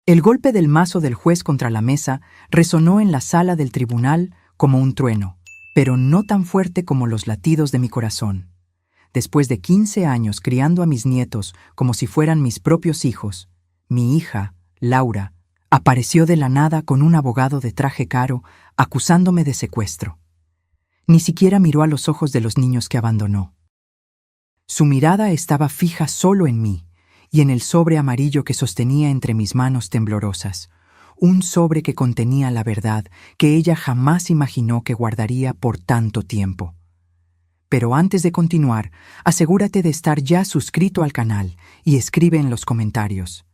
El golpe del mazo del juez contra la mesa resonó en la sala del tribunal como un trueno, pero no tan fuerte como los latidos de mi corazón. Después de 15 años criando a mis nietos como si fueran mis propios hijos, mi hija, Laura, apareció de la nada con un abogado de traje caro acusándome de secuestro. Ni siquiera miró a los ojos de los niños que abandonó. Su mirada estaba fija solo en mí y en el sobre amarillo que sostenía entre mis manos temblorosas, un sobre que contenía la verdad que ella jamás imaginó que guardaría por tanto tiempo. Pero antes de continuar, asegúrate de estar ya suscrito al canal y escribe en los comentarios: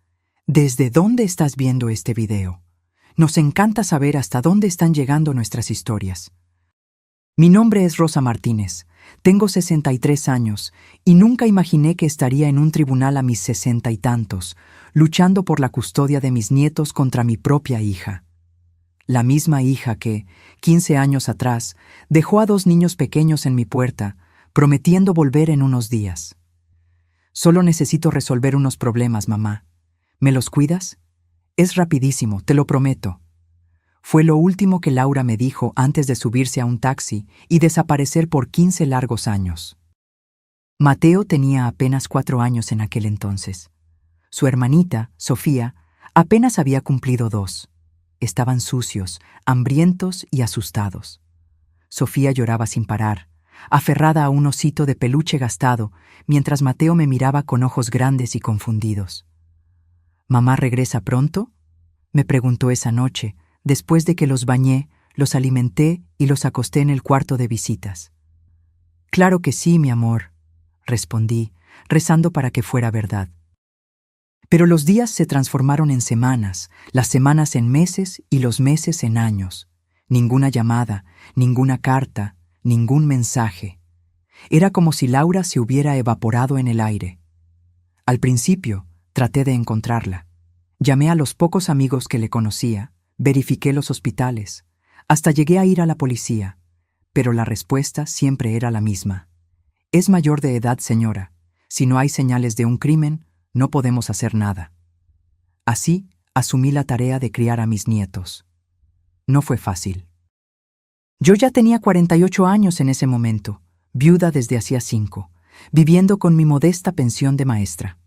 ¿desde dónde estás viendo este video? Nos encanta saber hasta dónde están llegando nuestras historias. Mi nombre es Rosa Martínez, tengo 63 años y nunca imaginé que estaría en un tribunal a mis 60 y tantos, luchando por la custodia de mis nietos contra mi propia hija. La misma hija que, 15 años atrás, dejó a 2 niños pequeños en mi puerta, prometiendo volver en unos días. Solo necesito resolver unos problemas, mamá. ¿Me los cuidas? Es rapidísimo, te lo prometo. Fue lo último que Laura me dijo antes de subirse a un taxi y desaparecer por 15 largos años. Mateo tenía apenas 4 años en aquel entonces. Su hermanita, Sofía, apenas había cumplido 2. Estaban sucios, hambrientos y asustados. Sofía lloraba sin parar, aferrada a un osito de peluche gastado, mientras Mateo me miraba con ojos grandes y confundidos. ¿Mamá regresa pronto?, me preguntó esa noche, después de que los bañé, los alimenté y los acosté en el cuarto de visitas. Claro que sí, mi amor, respondí, rezando para que fuera verdad. Pero los días se transformaron en semanas, las semanas en meses y los meses en años. Ninguna llamada, ninguna carta, ningún mensaje. Era como si Laura se hubiera evaporado en el aire. Al principio, traté de encontrarla. Llamé a los pocos amigos que le conocía, verifiqué los hospitales, hasta llegué a ir a la policía, pero la respuesta siempre era la misma. Es mayor de edad, señora. Si no hay señales de un crimen, no podemos hacer nada. Así, asumí la tarea de criar a mis nietos. No fue fácil. Yo ya tenía 48 años en ese momento, viuda desde hacía 5, viviendo con mi modesta pensión de maestra.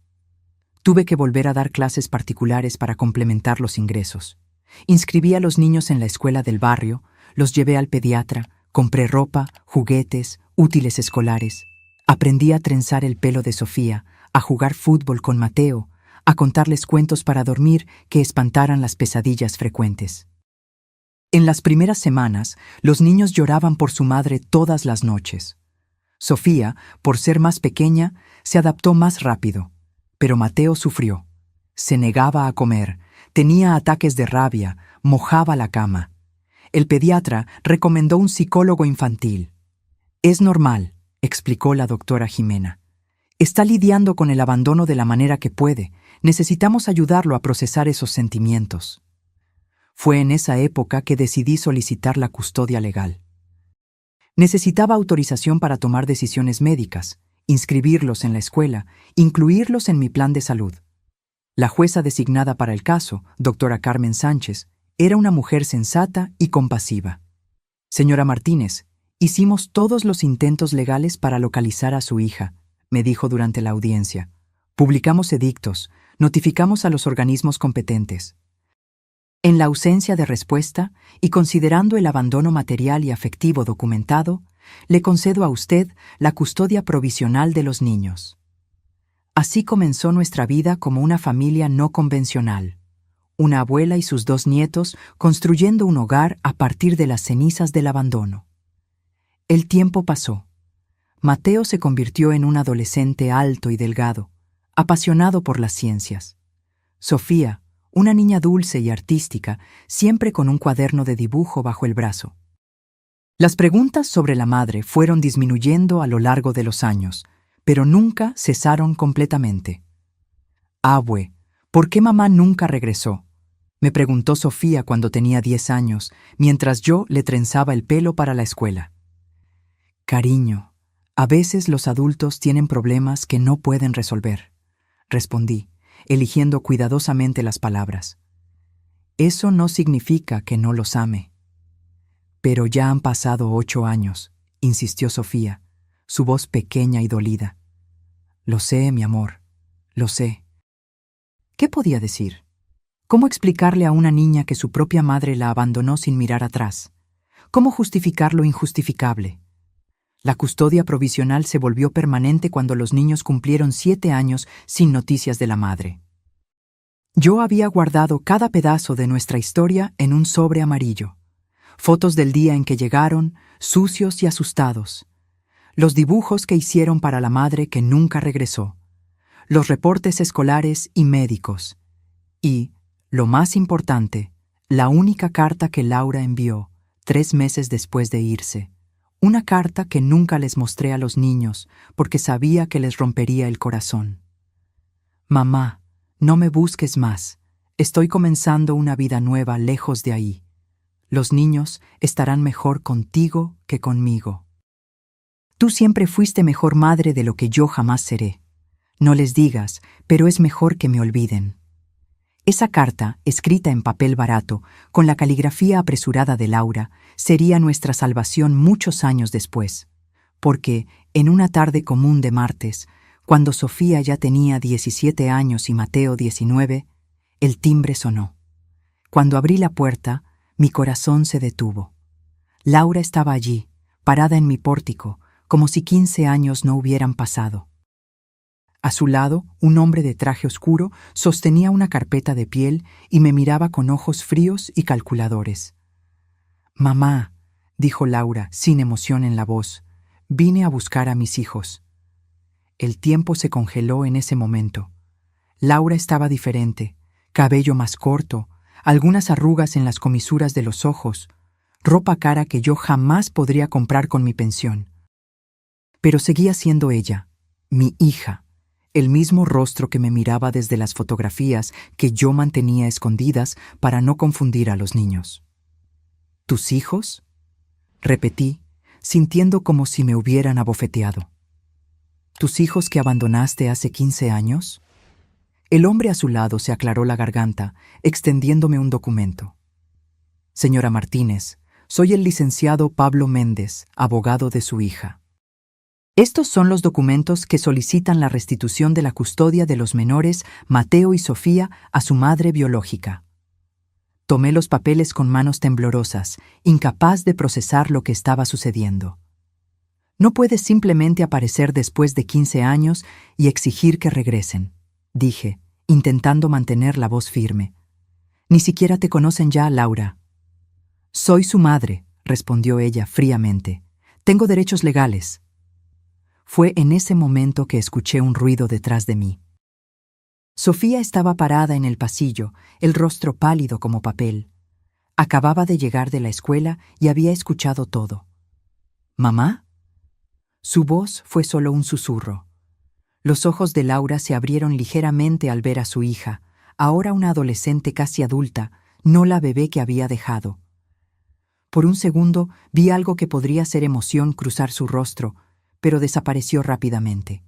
Tuve que volver a dar clases particulares para complementar los ingresos. Inscribí a los niños en la escuela del barrio, los llevé al pediatra, compré ropa, juguetes, útiles escolares. Aprendí a trenzar el pelo de Sofía, a jugar fútbol con Mateo, a contarles cuentos para dormir que espantaran las pesadillas frecuentes. En las primeras semanas, los niños lloraban por su madre todas las noches. Sofía, por ser más pequeña, se adaptó más rápido, pero Mateo sufrió. Se negaba a comer, tenía ataques de rabia, mojaba la cama. El pediatra recomendó un psicólogo infantil. Es normal, explicó la doctora Jimena. Está lidiando con el abandono de la manera que puede. Necesitamos ayudarlo a procesar esos sentimientos. Fue en esa época que decidí solicitar la custodia legal. Necesitaba autorización para tomar decisiones médicas, inscribirlos en la escuela, incluirlos en mi plan de salud. La jueza designada para el caso, doctora Carmen Sánchez, era una mujer sensata y compasiva. Señora Martínez, hicimos todos los intentos legales para localizar a su hija, me dijo durante la audiencia. Publicamos edictos, notificamos a los organismos competentes. En la ausencia de respuesta, y considerando el abandono material y afectivo documentado, le concedo a usted la custodia provisional de los niños. Así comenzó nuestra vida como una familia no convencional. Una abuela y sus 2 nietos construyendo un hogar a partir de las cenizas del abandono. El tiempo pasó. Mateo se convirtió en un adolescente alto y delgado, apasionado por las ciencias. Sofía, una niña dulce y artística, siempre con un cuaderno de dibujo bajo el brazo. Las preguntas sobre la madre fueron disminuyendo a lo largo de los años, pero nunca cesaron completamente. «Abue, ¿por qué mamá nunca regresó?», me preguntó Sofía cuando tenía 10 años, mientras yo le trenzaba el pelo para la escuela. «Cariño, a veces los adultos tienen problemas que no pueden resolver», respondí, eligiendo cuidadosamente las palabras. Eso no significa que no los ame. Pero ya han pasado 8 años, insistió Sofía, su voz pequeña y dolida. Lo sé, mi amor, lo sé. ¿Qué podía decir? ¿Cómo explicarle a una niña que su propia madre la abandonó sin mirar atrás? ¿Cómo justificar lo injustificable? La custodia provisional se volvió permanente cuando los niños cumplieron 7 años sin noticias de la madre. Yo había guardado cada pedazo de nuestra historia en un sobre amarillo. Fotos del día en que llegaron, sucios y asustados. Los dibujos que hicieron para la madre que nunca regresó. Los reportes escolares y médicos. Y, lo más importante, la única carta que Laura envió 3 meses después de irse. Una carta que nunca les mostré a los niños porque sabía que les rompería el corazón. Mamá, no me busques más. Estoy comenzando una vida nueva lejos de ahí. Los niños estarán mejor contigo que conmigo. Tú siempre fuiste mejor madre de lo que yo jamás seré. No les digas, pero es mejor que me olviden. Esa carta, escrita en papel barato, con la caligrafía apresurada de Laura, sería nuestra salvación muchos años después. Porque, en una tarde común de martes, cuando Sofía ya tenía 17 años y Mateo 19, el timbre sonó. Cuando abrí la puerta, mi corazón se detuvo. Laura estaba allí, parada en mi pórtico, como si 15 años no hubieran pasado. A su lado, un hombre de traje oscuro sostenía una carpeta de piel y me miraba con ojos fríos y calculadores. «Mamá», dijo Laura, sin emoción en la voz, «vine a buscar a mis hijos». El tiempo se congeló en ese momento. Laura estaba diferente, cabello más corto, algunas arrugas en las comisuras de los ojos, ropa cara que yo jamás podría comprar con mi pensión. Pero seguía siendo ella, mi hija. El mismo rostro que me miraba desde las fotografías que yo mantenía escondidas para no confundir a los niños. ¿Tus hijos?, repetí, sintiendo como si me hubieran abofeteado. ¿Tus hijos que abandonaste hace 15 años? El hombre a su lado se aclaró la garganta, extendiéndome un documento. Señora Martínez, soy el licenciado Pablo Méndez, abogado de su hija. Estos son los documentos que solicitan la restitución de la custodia de los menores Mateo y Sofía a su madre biológica. Tomé los papeles con manos temblorosas, incapaz de procesar lo que estaba sucediendo. No puedes simplemente aparecer después de 15 años y exigir que regresen, dije, intentando mantener la voz firme. Ni siquiera te conocen ya, Laura. Soy su madre, respondió ella fríamente. Tengo derechos legales. Fue en ese momento que escuché un ruido detrás de mí. Sofía estaba parada en el pasillo, el rostro pálido como papel. Acababa de llegar de la escuela y había escuchado todo. ¿Mamá? Su voz fue solo un susurro. Los ojos de Laura se abrieron ligeramente al ver a su hija, ahora una adolescente casi adulta, no la bebé que había dejado. Por un segundo vi algo que podría ser emoción cruzar su rostro, pero desapareció rápidamente.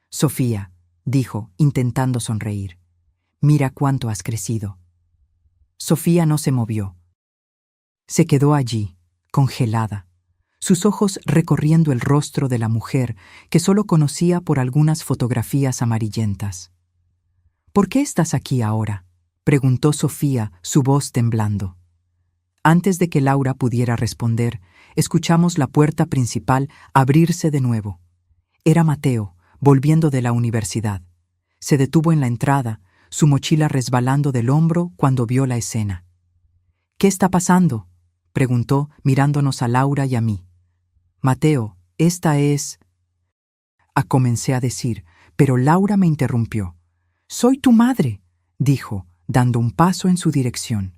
Sofía, dijo, intentando sonreír, mira cuánto has crecido. Sofía no se movió. Se quedó allí, congelada, sus ojos recorriendo el rostro de la mujer que solo conocía por algunas fotografías amarillentas. ¿Por qué estás aquí ahora?, preguntó Sofía, su voz temblando. Antes de que Laura pudiera responder, escuchamos la puerta principal abrirse de nuevo. Era Mateo, volviendo de la universidad. Se detuvo en la entrada, su mochila resbalando del hombro cuando vio la escena. «¿Qué está pasando?», preguntó, mirándonos a Laura y a mí. «Mateo, esta es…» comencé a decir, pero Laura me interrumpió. «Soy tu madre», dijo, dando un paso en su dirección.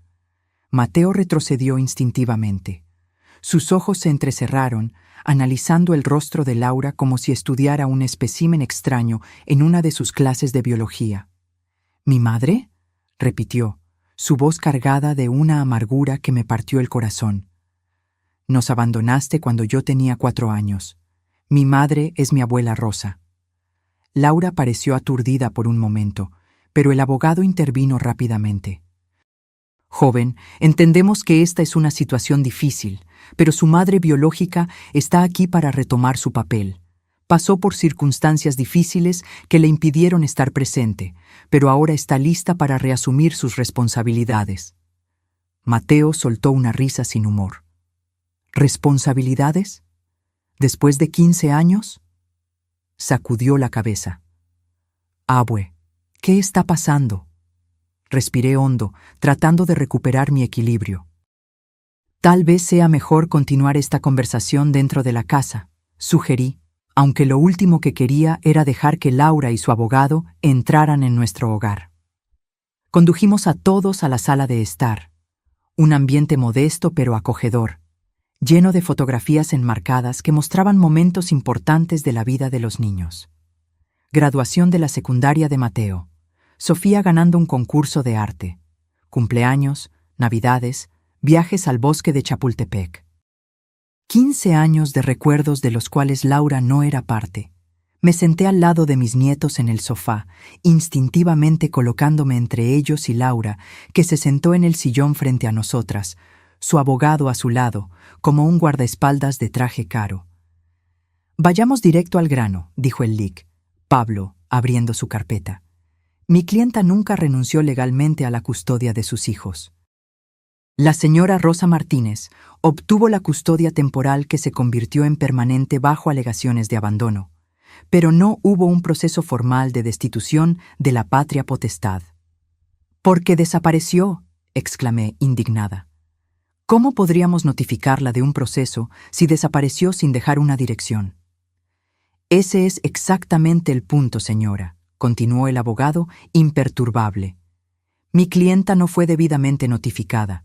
Mateo retrocedió instintivamente. Sus ojos se entrecerraron, analizando el rostro de Laura como si estudiara un espécimen extraño en una de sus clases de biología. «¿Mi madre?», repitió, su voz cargada de una amargura que me partió el corazón. «Nos abandonaste cuando yo tenía 4 años. Mi madre es mi abuela Rosa». Laura pareció aturdida por un momento, pero el abogado intervino rápidamente. Joven, entendemos que esta es una situación difícil, pero su madre biológica está aquí para retomar su papel. Pasó por circunstancias difíciles que le impidieron estar presente, pero ahora está lista para reasumir sus responsabilidades. Mateo soltó una risa sin humor. ¿Responsabilidades? ¿Después de 15 años? Sacudió la cabeza. Abue, ¿qué está pasando? Respiré hondo, tratando de recuperar mi equilibrio. Tal vez sea mejor continuar esta conversación dentro de la casa, sugerí, aunque lo último que quería era dejar que Laura y su abogado entraran en nuestro hogar. Condujimos a todos a la sala de estar, un ambiente modesto pero acogedor, lleno de fotografías enmarcadas que mostraban momentos importantes de la vida de los niños. Graduación de la secundaria de Mateo, Sofía ganando un concurso de arte, cumpleaños, navidades, viajes al bosque de Chapultepec. 15 años de recuerdos de los cuales Laura no era parte. Me senté al lado de mis nietos en el sofá, instintivamente colocándome entre ellos y Laura, que se sentó en el sillón frente a nosotras, su abogado a su lado, como un guardaespaldas de traje caro. Vayamos directo al grano, dijo el LIC, Pablo, abriendo su carpeta. Mi clienta nunca renunció legalmente a la custodia de sus hijos. La señora Rosa Martínez obtuvo la custodia temporal que se convirtió en permanente bajo alegaciones de abandono, pero no hubo un proceso formal de destitución de la patria potestad. «¿Porque desapareció?», exclamé, indignada. «¿Cómo podríamos notificarla de un proceso si desapareció sin dejar una dirección?» «Ese es exactamente el punto, señora», continuó el abogado, imperturbable. «Mi clienta no fue debidamente notificada,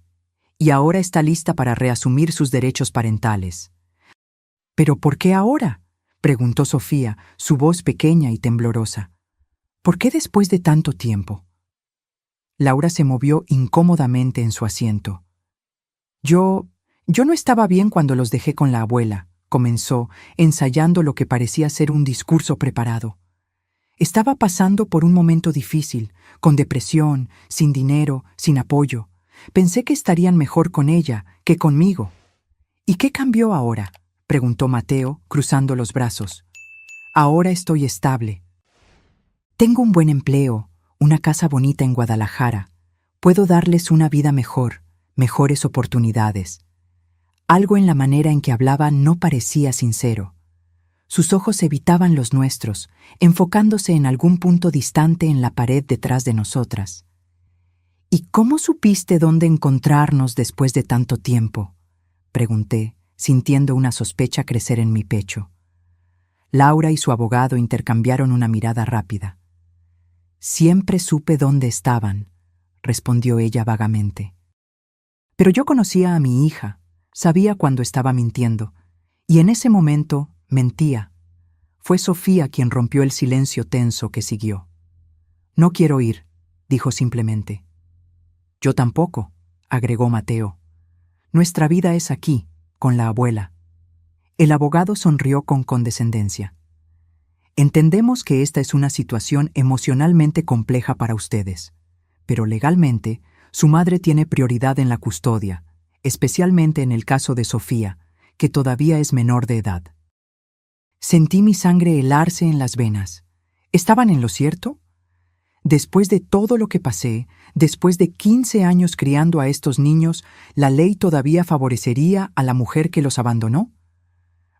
y ahora está lista para reasumir sus derechos parentales». «¿Pero por qué ahora?», preguntó Sofía, su voz pequeña y temblorosa. «¿Por qué después de tanto tiempo?». Laura se movió incómodamente en su asiento. Yo no estaba bien cuando los dejé con la abuela», comenzó, ensayando lo que parecía ser un discurso preparado. «Estaba pasando por un momento difícil, con depresión, sin dinero, sin apoyo. Pensé que estarían mejor con ella que conmigo». «¿Y qué cambió ahora?», preguntó Mateo, cruzando los brazos. «Ahora estoy estable. Tengo un buen empleo, una casa bonita en Guadalajara. Puedo darles una vida mejor, mejores oportunidades». Algo en la manera en que hablaba no parecía sincero. Sus ojos evitaban los nuestros, enfocándose en algún punto distante en la pared detrás de nosotras. «¿Y cómo supiste dónde encontrarnos después de tanto tiempo?», pregunté, sintiendo una sospecha crecer en mi pecho. Laura y su abogado intercambiaron una mirada rápida. «Siempre supe dónde estaban», respondió ella vagamente. «Pero yo conocía a mi hija, sabía cuando estaba mintiendo, y en ese momento mentía». Fue Sofía quien rompió el silencio tenso que siguió. «No quiero ir», dijo simplemente. «Yo tampoco», agregó Mateo. «Nuestra vida es aquí, con la abuela». El abogado sonrió con condescendencia. «Entendemos que esta es una situación emocionalmente compleja para ustedes, pero legalmente su madre tiene prioridad en la custodia, especialmente en el caso de Sofía, que todavía es menor de edad». Sentí mi sangre helarse en las venas. ¿Estaban en lo cierto? Después de todo lo que pasé, después de 15 años criando a estos niños, ¿la ley todavía favorecería a la mujer que los abandonó?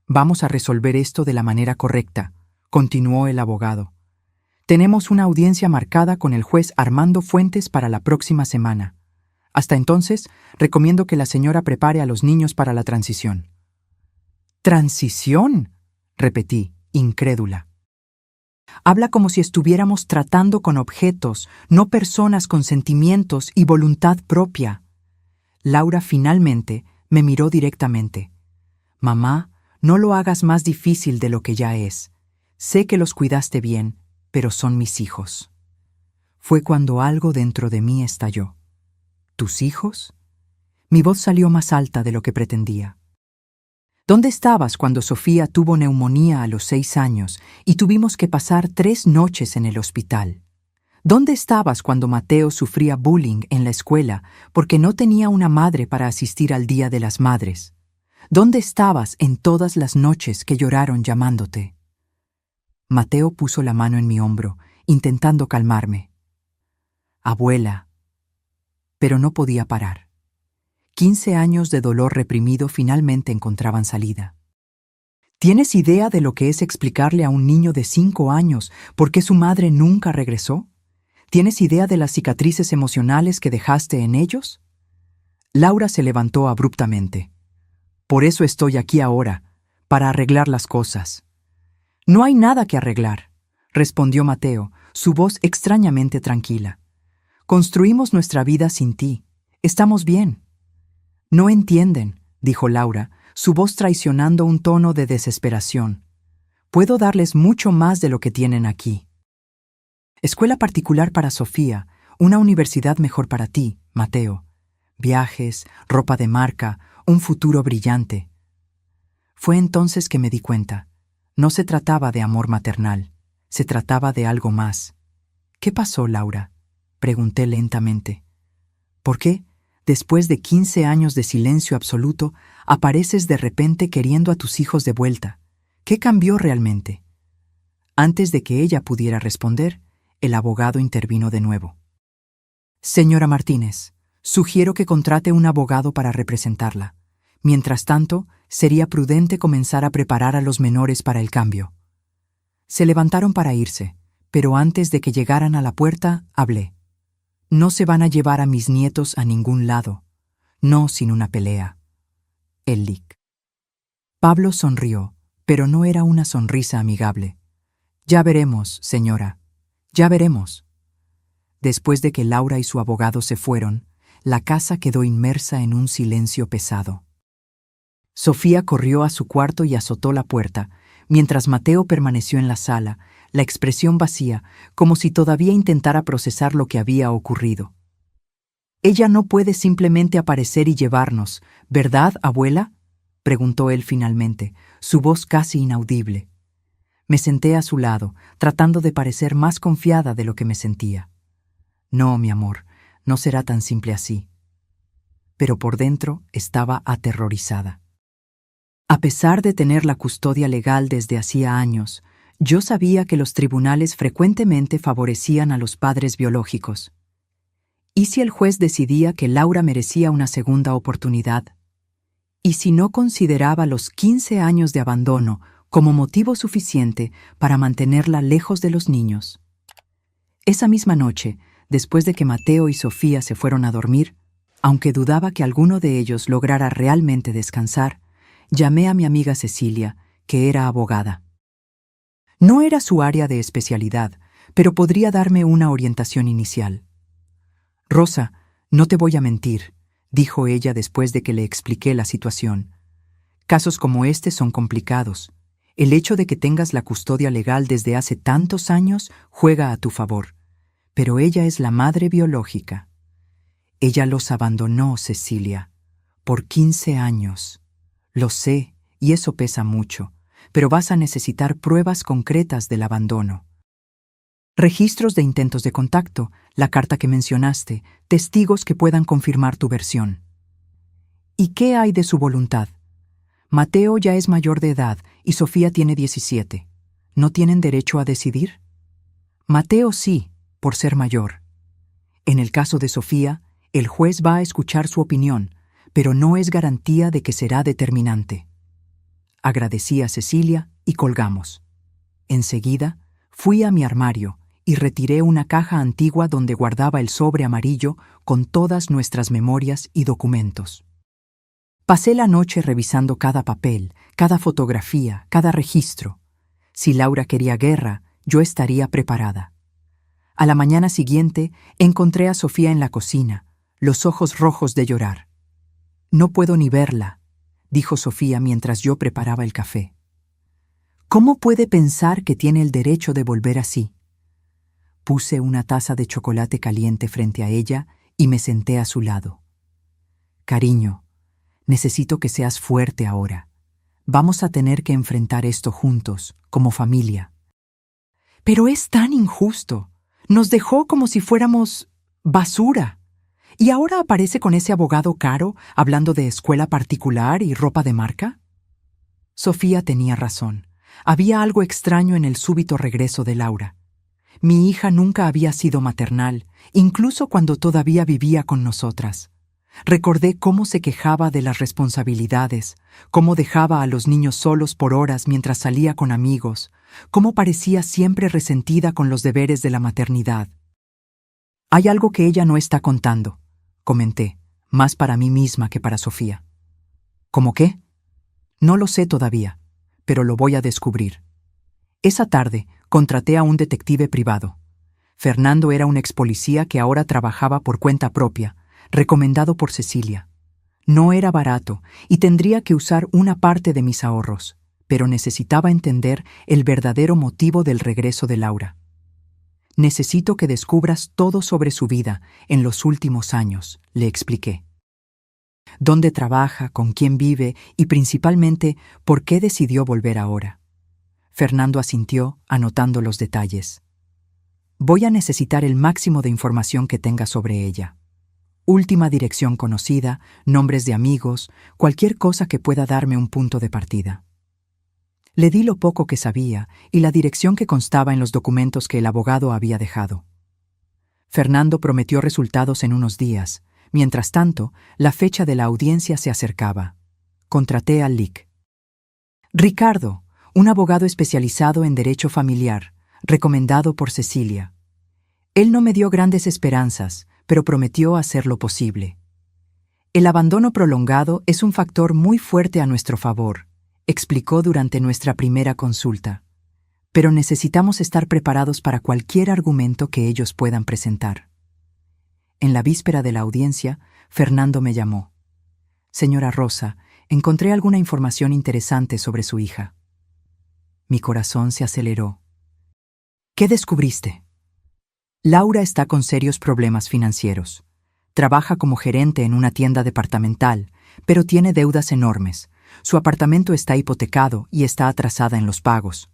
«Vamos a resolver esto de la manera correcta», continuó el abogado. «Tenemos una audiencia marcada con el juez Armando Fuentes para la próxima semana. Hasta entonces, recomiendo que la señora prepare a los niños para la transición». «¿Transición?», repetí, incrédula. «Habla como si estuviéramos tratando con objetos, no personas con sentimientos y voluntad propia». Laura finalmente me miró directamente. «Mamá, no lo hagas más difícil de lo que ya es. Sé que los cuidaste bien, pero son mis hijos». Fue cuando algo dentro de mí estalló. «¿Tus hijos?». Mi voz salió más alta de lo que pretendía. «¿Dónde estabas cuando Sofía tuvo neumonía a los 6 años y tuvimos que pasar 3 noches en el hospital? ¿Dónde estabas cuando Mateo sufría bullying en la escuela porque no tenía una madre para asistir al Día de las Madres? ¿Dónde estabas en todas las noches que lloraron llamándote? Mateo puso la mano en mi hombro, intentando calmarme. Abuela. Pero no podía parar. 15 años de dolor reprimido finalmente encontraban salida. ¿Tienes idea de lo que es explicarle a un niño de 5 años por qué su madre nunca regresó? ¿Tienes idea de las cicatrices emocionales que dejaste en ellos? Laura se levantó abruptamente. Por eso estoy aquí ahora, para arreglar las cosas. No hay nada que arreglar, respondió Mateo, su voz extrañamente tranquila. Construimos nuestra vida sin ti. Estamos bien. No entienden, dijo Laura, su voz traicionando un tono de desesperación. Puedo darles mucho más de lo que tienen aquí. Escuela particular para Sofía, una universidad mejor para ti, Mateo. Viajes, ropa de marca, un futuro brillante. Fue entonces que me di cuenta. No se trataba de amor maternal, se trataba de algo más. ¿Qué pasó, Laura?, pregunté lentamente. ¿Por qué, después de 15 años de silencio absoluto, apareces de repente queriendo a tus hijos de vuelta? ¿Qué cambió realmente? Antes de que ella pudiera responder, el abogado intervino de nuevo. Señora Martínez, sugiero que contrate un abogado para representarla. Mientras tanto, sería prudente comenzar a preparar a los menores para el cambio. Se levantaron para irse, pero antes de que llegaran a la puerta, hablé. No se van a llevar a mis nietos a ningún lado, no sin una pelea. El lic. Pablo sonrió, pero no era una sonrisa amigable. Ya veremos, señora, ya veremos. Después de que Laura y su abogado se fueron, la casa quedó inmersa en un silencio pesado. Sofía corrió a su cuarto y azotó la puerta, mientras Mateo permaneció en la sala, la expresión vacía, como si todavía intentara procesar lo que había ocurrido. «Ella no puede simplemente aparecer y llevarnos, ¿verdad, abuela?», preguntó él finalmente, su voz casi inaudible. Me senté a su lado, tratando de parecer más confiada de lo que me sentía. «No, mi amor, no será tan simple así». Pero por dentro estaba aterrorizada. A pesar de tener la custodia legal desde hacía años, yo sabía que los tribunales frecuentemente favorecían a los padres biológicos. ¿Y si el juez decidía que Laura merecía una segunda oportunidad? ¿Y si no consideraba los 15 años de abandono como motivo suficiente para mantenerla lejos de los niños? Esa misma noche, después de que Mateo y Sofía se fueron a dormir, aunque dudaba que alguno de ellos lograra realmente descansar, llamé a mi amiga Cecilia, que era abogada. No era su área de especialidad, pero podría darme una orientación inicial. «Rosa, no te voy a mentir», dijo ella después de que le expliqué la situación. «Casos como este son complicados. El hecho de que tengas la custodia legal desde hace tantos años juega a tu favor. Pero ella es la madre biológica. Ella los abandonó, Cecilia, por 15 años. Lo sé, y eso pesa mucho, pero vas a necesitar pruebas concretas del abandono. Registros de intentos de contacto, la carta que mencionaste, testigos que puedan confirmar tu versión. ¿Y qué hay de su voluntad? Mateo ya es mayor de edad y Sofía tiene 17. ¿No tienen derecho a decidir? Mateo sí, por ser mayor. En el caso de Sofía, el juez va a escuchar su opinión, pero no es garantía de que será determinante. Agradecí a Cecilia y colgamos. Enseguida, fui a mi armario y retiré una caja antigua donde guardaba el sobre amarillo con todas nuestras memorias y documentos. Pasé la noche revisando cada papel, cada fotografía, cada registro. Si Laura quería guerra, yo estaría preparada. A la mañana siguiente, encontré a Sofía en la cocina, los ojos rojos de llorar. «No puedo ni verla», dijo Sofía mientras yo preparaba el café. «¿Cómo puede pensar que tiene el derecho de volver así?». Puse una taza de chocolate caliente frente a ella y me senté a su lado. «Cariño, necesito que seas fuerte ahora. Vamos a tener que enfrentar esto juntos, como familia». «Pero es tan injusto. Nos dejó como si fuéramos basura. ¿Y ahora aparece con ese abogado caro hablando de escuela particular y ropa de marca? Sofía tenía razón. Había algo extraño en el súbito regreso de Laura. Mi hija nunca había sido maternal, incluso cuando todavía vivía con nosotras. Recordé cómo se quejaba de las responsabilidades, cómo dejaba a los niños solos por horas mientras salía con amigos, cómo parecía siempre resentida con los deberes de la maternidad. Hay algo que ella no está contando, comenté, más para mí misma que para Sofía. ¿Cómo qué? No lo sé todavía, pero lo voy a descubrir. Esa tarde contraté a un detective privado. Fernando era un expolicía que ahora trabajaba por cuenta propia, recomendado por Cecilia. No era barato y tendría que usar una parte de mis ahorros, pero necesitaba entender el verdadero motivo del regreso de Laura. Necesito que descubras todo sobre su vida en los últimos años, le expliqué. Dónde trabaja, con quién vive y principalmente por qué decidió volver ahora. Fernando asintió, anotando los detalles. Voy a necesitar el máximo de información que tenga sobre ella. Última dirección conocida, nombres de amigos, cualquier cosa que pueda darme un punto de partida. Le di lo poco que sabía y la dirección que constaba en los documentos que el abogado había dejado. Fernando prometió resultados en unos días. Mientras tanto, la fecha de la audiencia se acercaba. Contraté al LIC. Ricardo, un abogado especializado en derecho familiar, recomendado por Cecilia. Él no me dio grandes esperanzas, pero prometió hacer lo posible. El abandono prolongado es un factor muy fuerte a nuestro favor, explicó durante nuestra primera consulta. Pero necesitamos estar preparados para cualquier argumento que ellos puedan presentar. En la víspera de la audiencia, Fernando me llamó. Señora Rosa, encontré alguna información interesante sobre su hija. Mi corazón se aceleró. ¿Qué descubriste? Laura está con serios problemas financieros. Trabaja como gerente en una tienda departamental, pero tiene deudas enormes. Su apartamento está hipotecado y está atrasada en los pagos.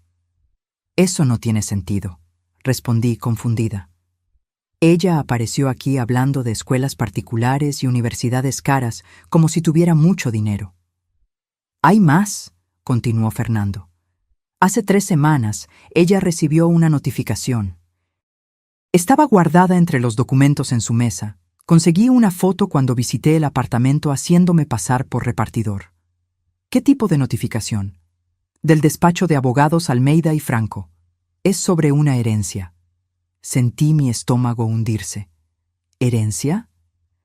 Eso no tiene sentido, respondí confundida. Ella apareció aquí hablando de escuelas particulares y universidades caras como si tuviera mucho dinero. Hay más, continuó Fernando. Hace 3 semanas, ella recibió una notificación. Estaba guardada entre los documentos en su mesa. Conseguí una foto cuando visité el apartamento haciéndome pasar por repartidor. ¿Qué tipo de notificación? Del despacho de abogados Almeida y Franco. Es sobre una herencia. Sentí mi estómago hundirse. ¿Herencia?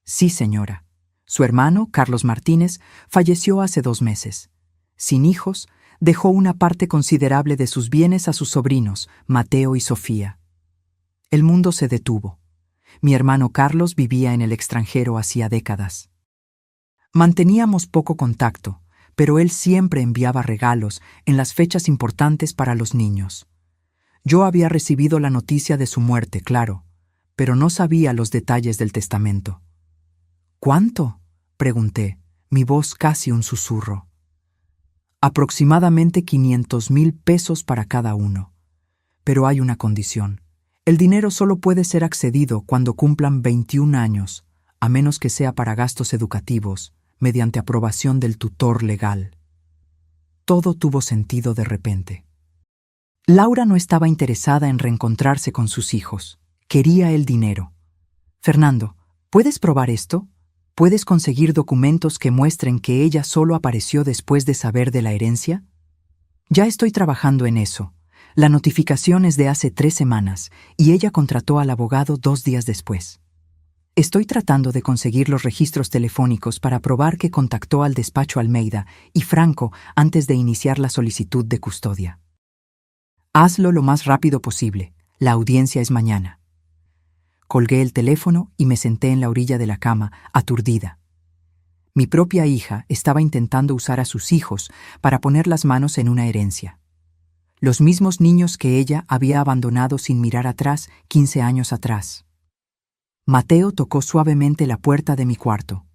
Sí, señora. Su hermano, Carlos Martínez, falleció hace 2 meses. Sin hijos, dejó una parte considerable de sus bienes a sus sobrinos, Mateo y Sofía. El mundo se detuvo. Mi hermano Carlos vivía en el extranjero hacía décadas. Manteníamos poco contacto, pero él siempre enviaba regalos en las fechas importantes para los niños. Yo había recibido la noticia de su muerte, claro, pero no sabía los detalles del testamento. ¿Cuánto?, pregunté, mi voz casi un susurro. Aproximadamente 500,000 pesos para cada uno. Pero hay una condición. El dinero solo puede ser accedido cuando cumplan 21 años, a menos que sea para gastos educativos, mediante aprobación del tutor legal. Todo tuvo sentido de repente. Laura no estaba interesada en reencontrarse con sus hijos. Quería el dinero. Fernando, ¿puedes probar esto? ¿Puedes conseguir documentos que muestren que ella solo apareció después de saber de la herencia? Ya estoy trabajando en eso. La notificación es de hace 3 semanas y ella contrató al abogado 2 días después. Estoy tratando de conseguir los registros telefónicos para probar que contactó al despacho Almeida y Franco antes de iniciar la solicitud de custodia. Hazlo lo más rápido posible. La audiencia es mañana. Colgué el teléfono y me senté en la orilla de la cama, aturdida. Mi propia hija estaba intentando usar a sus hijos para poner las manos en una herencia. Los mismos niños que ella había abandonado sin mirar atrás 15 años atrás. Mateo tocó suavemente la puerta de mi cuarto.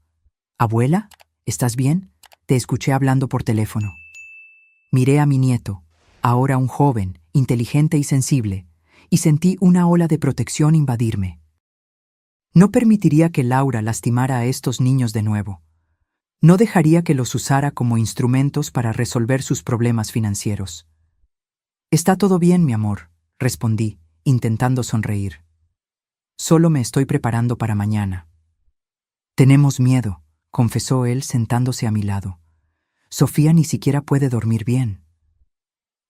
«Abuela, ¿estás bien? Te escuché hablando por teléfono». Miré a mi nieto, ahora un joven, inteligente y sensible, y sentí una ola de protección invadirme. No permitiría que Laura lastimara a estos niños de nuevo. No dejaría que los usara como instrumentos para resolver sus problemas financieros. «Está todo bien, mi amor», respondí, intentando sonreír. «Solo me estoy preparando para mañana». «Tenemos miedo», confesó él sentándose a mi lado. «Sofía ni siquiera puede dormir bien».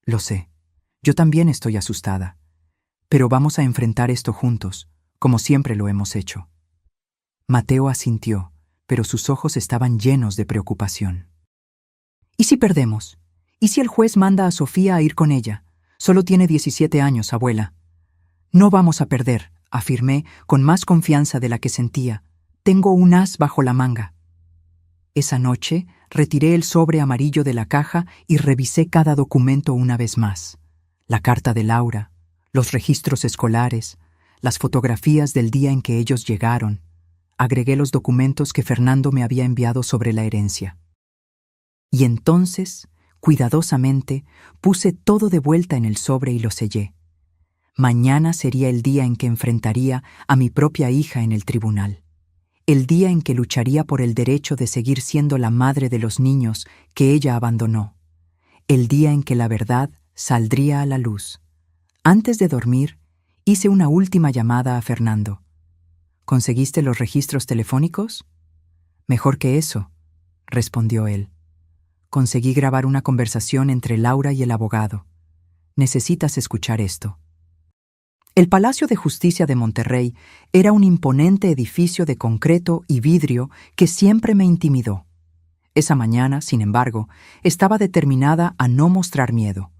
«Lo sé. Yo también estoy asustada. Pero vamos a enfrentar esto juntos, como siempre lo hemos hecho». Mateo asintió, pero sus ojos estaban llenos de preocupación. «¿Y si perdemos? ¿Y si el juez manda a Sofía a ir con ella? Solo tiene 17 años, abuela». «No vamos a perder», afirmé con más confianza de la que sentía. «Tengo un as bajo la manga». Esa noche retiré el sobre amarillo de la caja y revisé cada documento una vez más. La carta de Laura, los registros escolares, las fotografías del día en que ellos llegaron. Agregué los documentos que Fernando me había enviado sobre la herencia. Y entonces, cuidadosamente, puse todo de vuelta en el sobre y lo sellé. Mañana sería el día en que enfrentaría a mi propia hija en el tribunal. El día en que lucharía por el derecho de seguir siendo la madre de los niños que ella abandonó. El día en que la verdad saldría a la luz. Antes de dormir, hice una última llamada a Fernando. «¿Conseguiste los registros telefónicos?» «Mejor que eso», respondió él. «Conseguí grabar una conversación entre Laura y el abogado. Necesitas escuchar esto». El Palacio de Justicia de Monterrey era un imponente edificio de concreto y vidrio que siempre me intimidó. Esa mañana, sin embargo, estaba determinada a no mostrar miedo.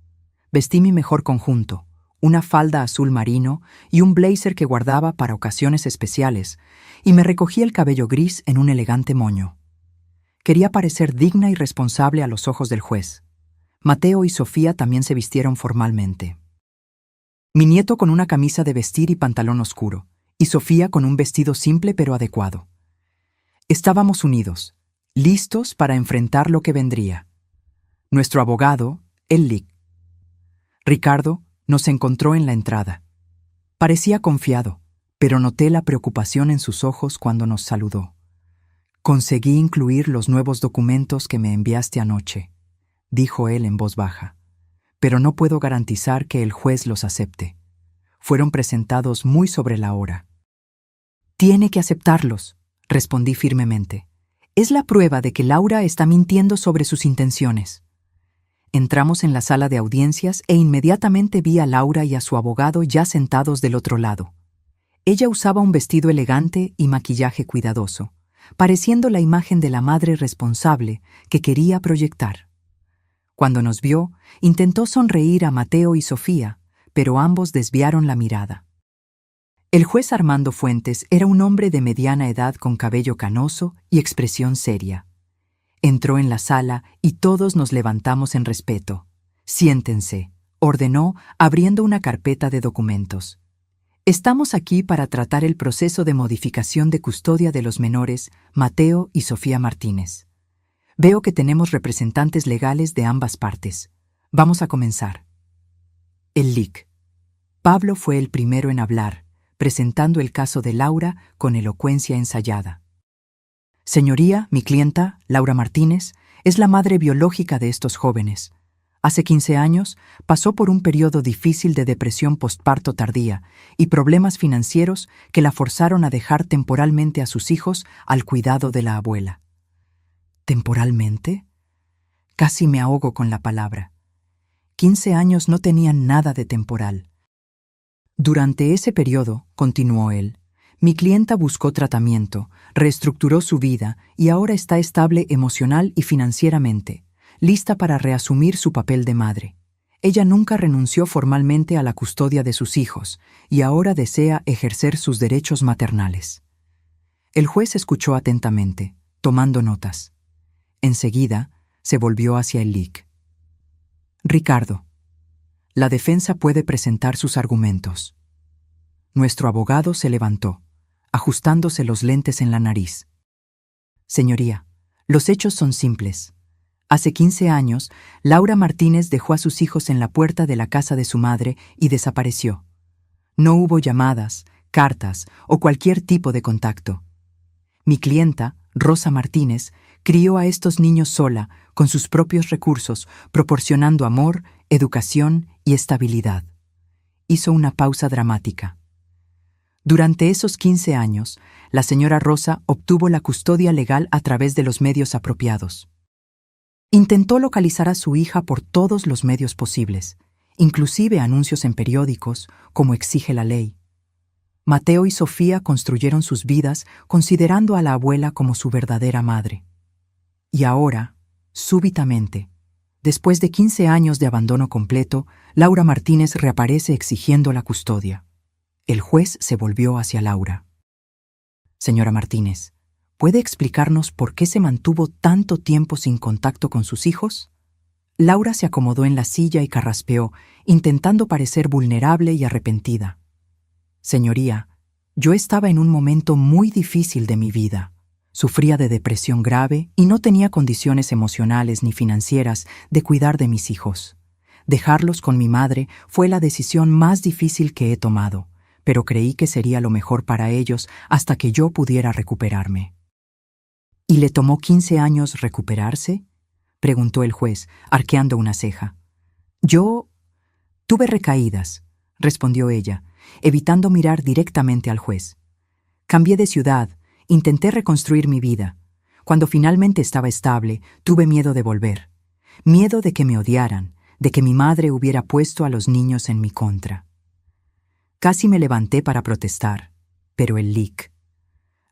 Vestí mi mejor conjunto, una falda azul marino y un blazer que guardaba para ocasiones especiales, y me recogí el cabello gris en un elegante moño. Quería parecer digna y responsable a los ojos del juez. Mateo y Sofía también se vistieron formalmente. Mi nieto con una camisa de vestir y pantalón oscuro, y Sofía con un vestido simple pero adecuado. Estábamos unidos, listos para enfrentar lo que vendría. Nuestro abogado, el Lic. Ricardo, nos encontró en la entrada. Parecía confiado, pero noté la preocupación en sus ojos cuando nos saludó. «Conseguí incluir los nuevos documentos que me enviaste anoche», dijo él en voz baja. «Pero no puedo garantizar que el juez los acepte. Fueron presentados muy sobre la hora». «Tiene que aceptarlos», respondí firmemente. «Es la prueba de que Laura está mintiendo sobre sus intenciones». Entramos en la sala de audiencias e inmediatamente vi a Laura y a su abogado ya sentados del otro lado. Ella usaba un vestido elegante y maquillaje cuidadoso, pareciendo la imagen de la madre responsable que quería proyectar. Cuando nos vio, intentó sonreír a Mateo y Sofía, pero ambos desviaron la mirada. El juez Armando Fuentes era un hombre de mediana edad con cabello canoso y expresión seria. Entró en la sala y todos nos levantamos en respeto. «Siéntense», ordenó, abriendo una carpeta de documentos. «Estamos aquí para tratar el proceso de modificación de custodia de los menores Mateo y Sofía Martínez. Veo que tenemos representantes legales de ambas partes. Vamos a comenzar». El Lic. Pablo fue el primero en hablar, presentando el caso de Laura con elocuencia ensayada. «Señoría, mi clienta, Laura Martínez, es la madre biológica de estos jóvenes. Hace 15 años pasó por un periodo difícil de depresión postparto tardía y problemas financieros que la forzaron a dejar temporalmente a sus hijos al cuidado de la abuela». ¿Temporalmente? Casi me ahogo con la palabra. 15 años no tenían nada de temporal. Durante ese periodo, continuó él, mi clienta buscó tratamiento, reestructuró su vida y ahora está estable emocional y financieramente, lista para reasumir su papel de madre. Ella nunca renunció formalmente a la custodia de sus hijos y ahora desea ejercer sus derechos maternales. El juez escuchó atentamente, tomando notas. Enseguida, se volvió hacia el Lic. «Ricardo, la defensa puede presentar sus argumentos». Nuestro abogado se levantó, ajustándose los lentes en la nariz. «Señoría, los hechos son simples. Hace 15 años, Laura Martínez dejó a sus hijos en la puerta de la casa de su madre y desapareció. No hubo llamadas, cartas o cualquier tipo de contacto. Mi clienta, Rosa Martínez, crió a estos niños sola, con sus propios recursos, proporcionando amor, educación y estabilidad. Hizo una pausa dramática. Durante esos 15 años, la señora Rosa obtuvo la custodia legal a través de los medios apropiados. Intentó localizar a su hija por todos los medios posibles, inclusive anuncios en periódicos, como exige la ley. Mateo y Sofía construyeron sus vidas considerando a la abuela como su verdadera madre. Y ahora, súbitamente, después de 15 años de abandono completo, Laura Martínez reaparece exigiendo la custodia. El juez se volvió hacia Laura. Señora Martínez, ¿puede explicarnos por qué se mantuvo tanto tiempo sin contacto con sus hijos? Laura se acomodó en la silla y carraspeó, intentando parecer vulnerable y arrepentida. Señoría, yo estaba en un momento muy difícil de mi vida. Sufría de depresión grave y no tenía condiciones emocionales ni financieras de cuidar de mis hijos. Dejarlos con mi madre fue la decisión más difícil que he tomado, pero creí que sería lo mejor para ellos hasta que yo pudiera recuperarme. ¿Y le tomó 15 años recuperarse?, preguntó el juez, arqueando una ceja. Yo tuve recaídas, respondió ella, evitando mirar directamente al juez. Cambié de ciudad, intenté reconstruir mi vida. Cuando finalmente estaba estable, tuve miedo de volver. Miedo de que me odiaran, de que mi madre hubiera puesto a los niños en mi contra. Casi me levanté para protestar, pero el lic.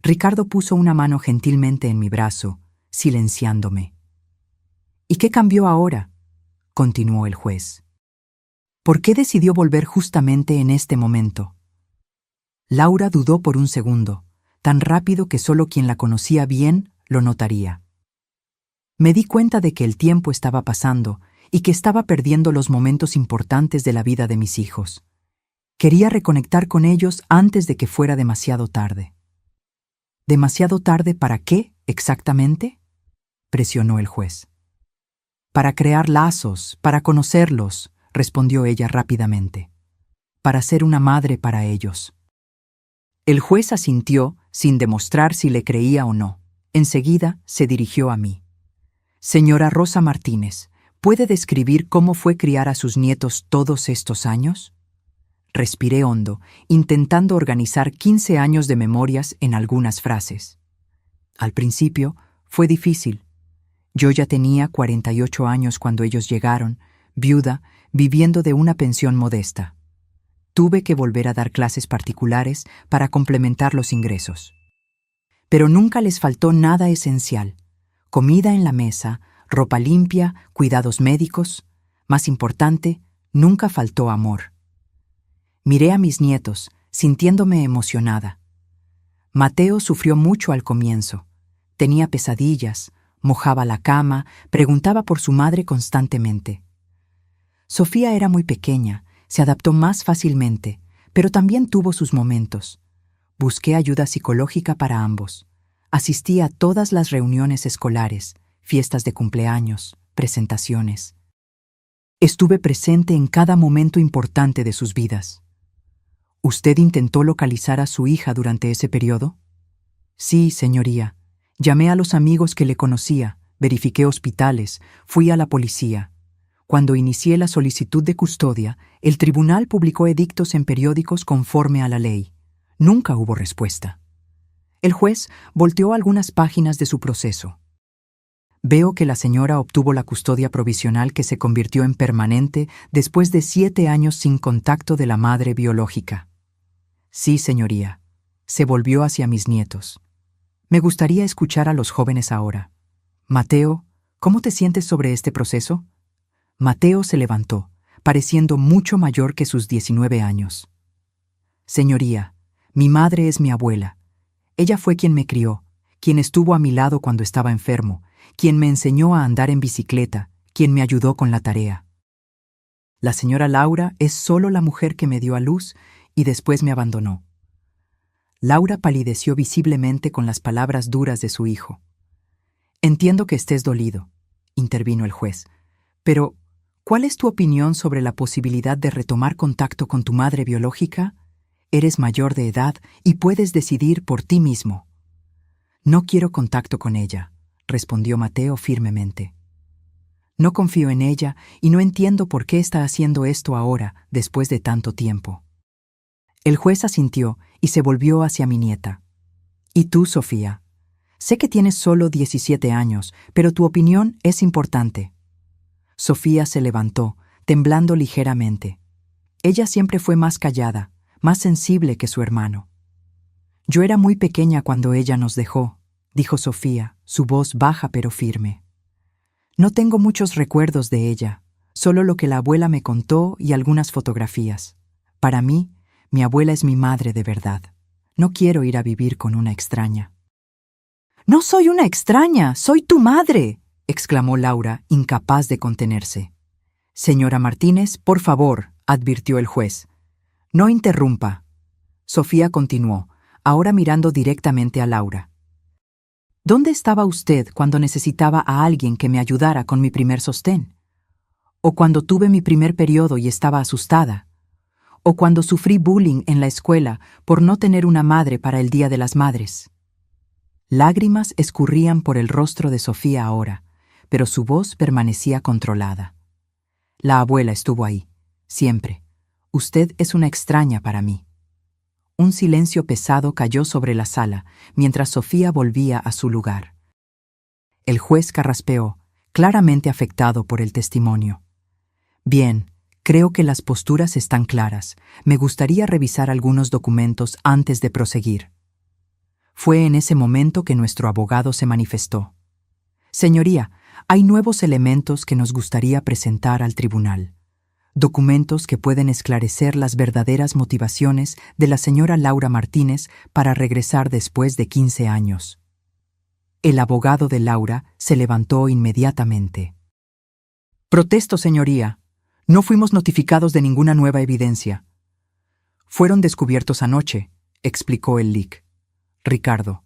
Ricardo puso una mano gentilmente en mi brazo, silenciándome. ¿Y qué cambió ahora?, continuó el juez. ¿Por qué decidió volver justamente en este momento? Laura dudó por un segundo, tan rápido que solo quien la conocía bien lo notaría. Me di cuenta de que el tiempo estaba pasando y que estaba perdiendo los momentos importantes de la vida de mis hijos. Quería reconectar con ellos antes de que fuera demasiado tarde. ¿Demasiado tarde para qué, exactamente?, presionó el juez. Para crear lazos, para conocerlos, respondió ella rápidamente. Para ser una madre para ellos. El juez asintió, sin demostrar si le creía o no. Enseguida se dirigió a mí. Señora Rosa Martínez, ¿puede describir cómo fue criar a sus nietos todos estos años? Respiré hondo, intentando organizar 15 años de memorias en algunas frases. Al principio, fue difícil. Yo ya tenía 48 años cuando ellos llegaron, viuda, viviendo de una pensión modesta. Tuve que volver a dar clases particulares para complementar los ingresos. Pero nunca les faltó nada esencial. Comida en la mesa, ropa limpia, cuidados médicos. Más importante, nunca faltó amor. Miré a mis nietos, sintiéndome emocionada. Mateo sufrió mucho al comienzo. Tenía pesadillas, mojaba la cama, preguntaba por su madre constantemente. Sofía era muy pequeña, se adaptó más fácilmente, pero también tuvo sus momentos. Busqué ayuda psicológica para ambos. Asistí a todas las reuniones escolares, fiestas de cumpleaños, presentaciones. Estuve presente en cada momento importante de sus vidas. ¿Usted intentó localizar a su hija durante ese periodo? Sí, señoría. Llamé a los amigos que le conocía, verifiqué hospitales, fui a la policía. Cuando inicié la solicitud de custodia, el tribunal publicó edictos en periódicos conforme a la ley. Nunca hubo respuesta. El juez volteó algunas páginas de su proceso. Veo que la señora obtuvo la custodia provisional que se convirtió en permanente después de 7 años sin contacto de la madre biológica. Sí, señoría. Se volvió hacia mis nietos. Me gustaría escuchar a los jóvenes ahora. Mateo, ¿cómo te sientes sobre este proceso? Mateo se levantó, pareciendo mucho mayor que sus 19 años. Señoría, mi madre es mi abuela. Ella fue quien me crió, quien estuvo a mi lado cuando estaba enfermo, quien me enseñó a andar en bicicleta, quien me ayudó con la tarea. La señora Laura es solo la mujer que me dio a luz y después me abandonó. Laura palideció visiblemente con las palabras duras de su hijo. Entiendo que estés dolido, intervino el juez, pero ¿cuál es tu opinión sobre la posibilidad de retomar contacto con tu madre biológica? Eres mayor de edad y puedes decidir por ti mismo. No quiero contacto con ella, respondió Mateo firmemente. No confío en ella y no entiendo por qué está haciendo esto ahora, después de tanto tiempo. El juez asintió y se volvió hacia mi nieta. ¿Y tú, Sofía? Sé que tienes solo 17 años, pero tu opinión es importante. Sofía se levantó, temblando ligeramente. Ella siempre fue más callada, más sensible que su hermano. Yo era muy pequeña cuando ella nos dejó, dijo Sofía, su voz baja pero firme. No tengo muchos recuerdos de ella, solo lo que la abuela me contó y algunas fotografías. Para mí, mi abuela es mi madre de verdad. No quiero ir a vivir con una extraña. «No soy una extraña, soy tu madre», exclamó Laura, incapaz de contenerse. «Señora Martínez, por favor», advirtió el juez. «No interrumpa». Sofía continuó, ahora mirando directamente a Laura. ¿Dónde estaba usted cuando necesitaba a alguien que me ayudara con mi primer sostén? ¿O cuando tuve mi primer periodo y estaba asustada? ¿O cuando sufrí bullying en la escuela por no tener una madre para el Día de las Madres? Lágrimas escurrían por el rostro de Sofía ahora, pero su voz permanecía controlada. La abuela estuvo ahí, siempre. Usted es una extraña para mí. Un silencio pesado cayó sobre la sala, mientras Sofía volvía a su lugar. El juez carraspeó, claramente afectado por el testimonio. Bien, creo que las posturas están claras. Me gustaría revisar algunos documentos antes de proseguir. Fue en ese momento que nuestro abogado se manifestó. Señoría, hay nuevos elementos que nos gustaría presentar al tribunal. Documentos que pueden esclarecer las verdaderas motivaciones de la señora Laura Martínez para regresar después de 15 años. El abogado de Laura se levantó inmediatamente. Protesto, señoría. No fuimos notificados de ninguna nueva evidencia. Fueron descubiertos anoche, explicó el LIC. Ricardo.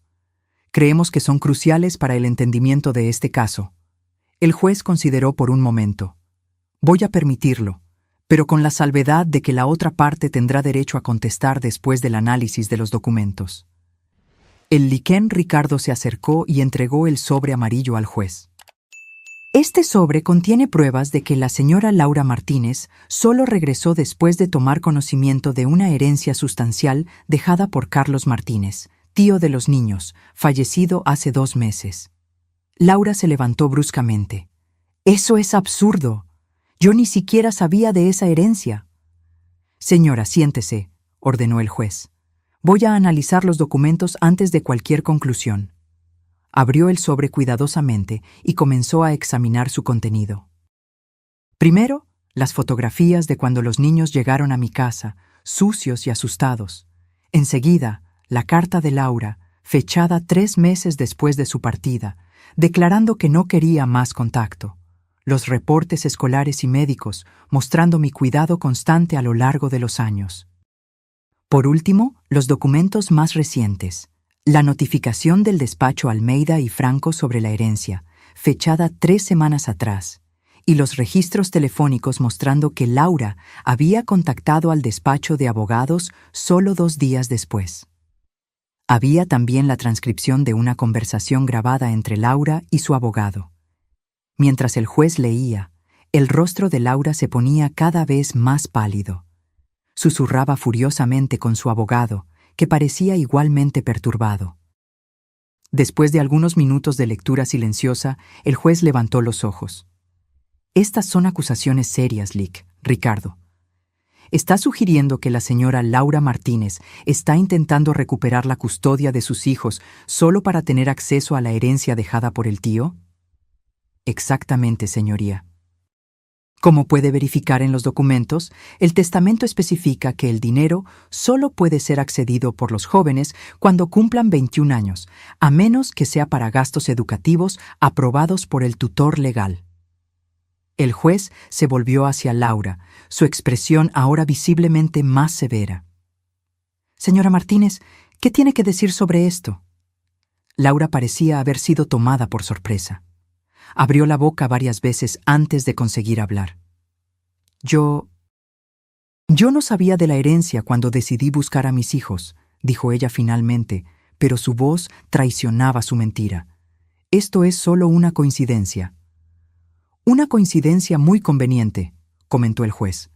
Creemos que son cruciales para el entendimiento de este caso. El juez consideró por un momento. Voy a permitirlo, pero con la salvedad de que la otra parte tendrá derecho a contestar después del análisis de los documentos. El liquén Ricardo se acercó y entregó el sobre amarillo al juez. Este sobre contiene pruebas de que la señora Laura Martínez solo regresó después de tomar conocimiento de una herencia sustancial dejada por Carlos Martínez, tío de los niños, fallecido hace 2 meses. Laura se levantó bruscamente. «Eso es absurdo. Yo ni siquiera sabía de esa herencia». «Señora, siéntese», ordenó el juez. «Voy a analizar los documentos antes de cualquier conclusión». Abrió el sobre cuidadosamente y comenzó a examinar su contenido. Primero, las fotografías de cuando los niños llegaron a mi casa, sucios y asustados. Enseguida, la carta de Laura, fechada 3 meses después de su partida, declarando que no quería más contacto. Los reportes escolares y médicos, mostrando mi cuidado constante a lo largo de los años. Por último, los documentos más recientes. La notificación del despacho Almeida y Franco sobre la herencia, fechada 3 semanas atrás, y los registros telefónicos mostrando que Laura había contactado al despacho de abogados solo 2 días después. Había también la transcripción de una conversación grabada entre Laura y su abogado. Mientras el juez leía, el rostro de Laura se ponía cada vez más pálido. Susurraba furiosamente con su abogado, que parecía igualmente perturbado. Después de algunos minutos de lectura silenciosa, el juez levantó los ojos. «Estas son acusaciones serias, Lic, Ricardo. ¿Está sugiriendo que la señora Laura Martínez está intentando recuperar la custodia de sus hijos solo para tener acceso a la herencia dejada por el tío?» «Exactamente, señoría». Como puede verificar en los documentos, el testamento especifica que el dinero solo puede ser accedido por los jóvenes cuando cumplan 21 años, a menos que sea para gastos educativos aprobados por el tutor legal. El juez se volvió hacia Laura, su expresión ahora visiblemente más severa. «Señora Martínez, ¿qué tiene que decir sobre esto?» Laura parecía haber sido tomada por sorpresa. Abrió la boca varias veces antes de conseguir hablar. «Yo Yo no sabía de la herencia cuando decidí buscar a mis hijos, dijo ella finalmente, pero su voz traicionaba su mentira. Esto es solo una coincidencia. Una coincidencia muy conveniente, comentó el juez,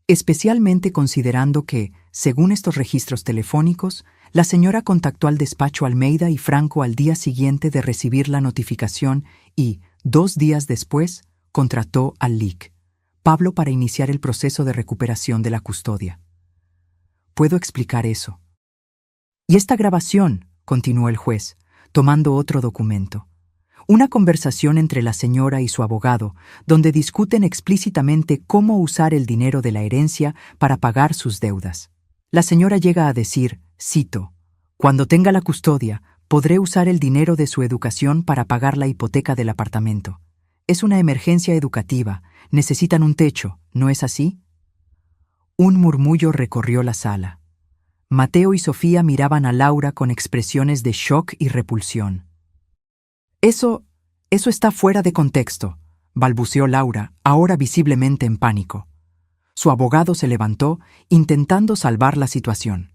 especialmente considerando que, según estos registros telefónicos, la señora contactó al despacho Almeida y Franco al día siguiente de recibir la notificación y, 2 días después, contrató al Lic. Pablo para iniciar el proceso de recuperación de la custodia. Puedo explicar eso. Y esta grabación, continuó el juez, tomando otro documento. Una conversación entre la señora y su abogado, donde discuten explícitamente cómo usar el dinero de la herencia para pagar sus deudas. La señora llega a decir, cito, «Cuando tenga la custodia, podré usar el dinero de su educación para pagar la hipoteca del apartamento. Es una emergencia educativa. Necesitan un techo, ¿no es así?» Un murmullo recorrió la sala. Mateo y Sofía miraban a Laura con expresiones de shock y repulsión. Eso está fuera de contexto», balbuceó Laura, ahora visiblemente en pánico. Su abogado se levantó, intentando salvar la situación.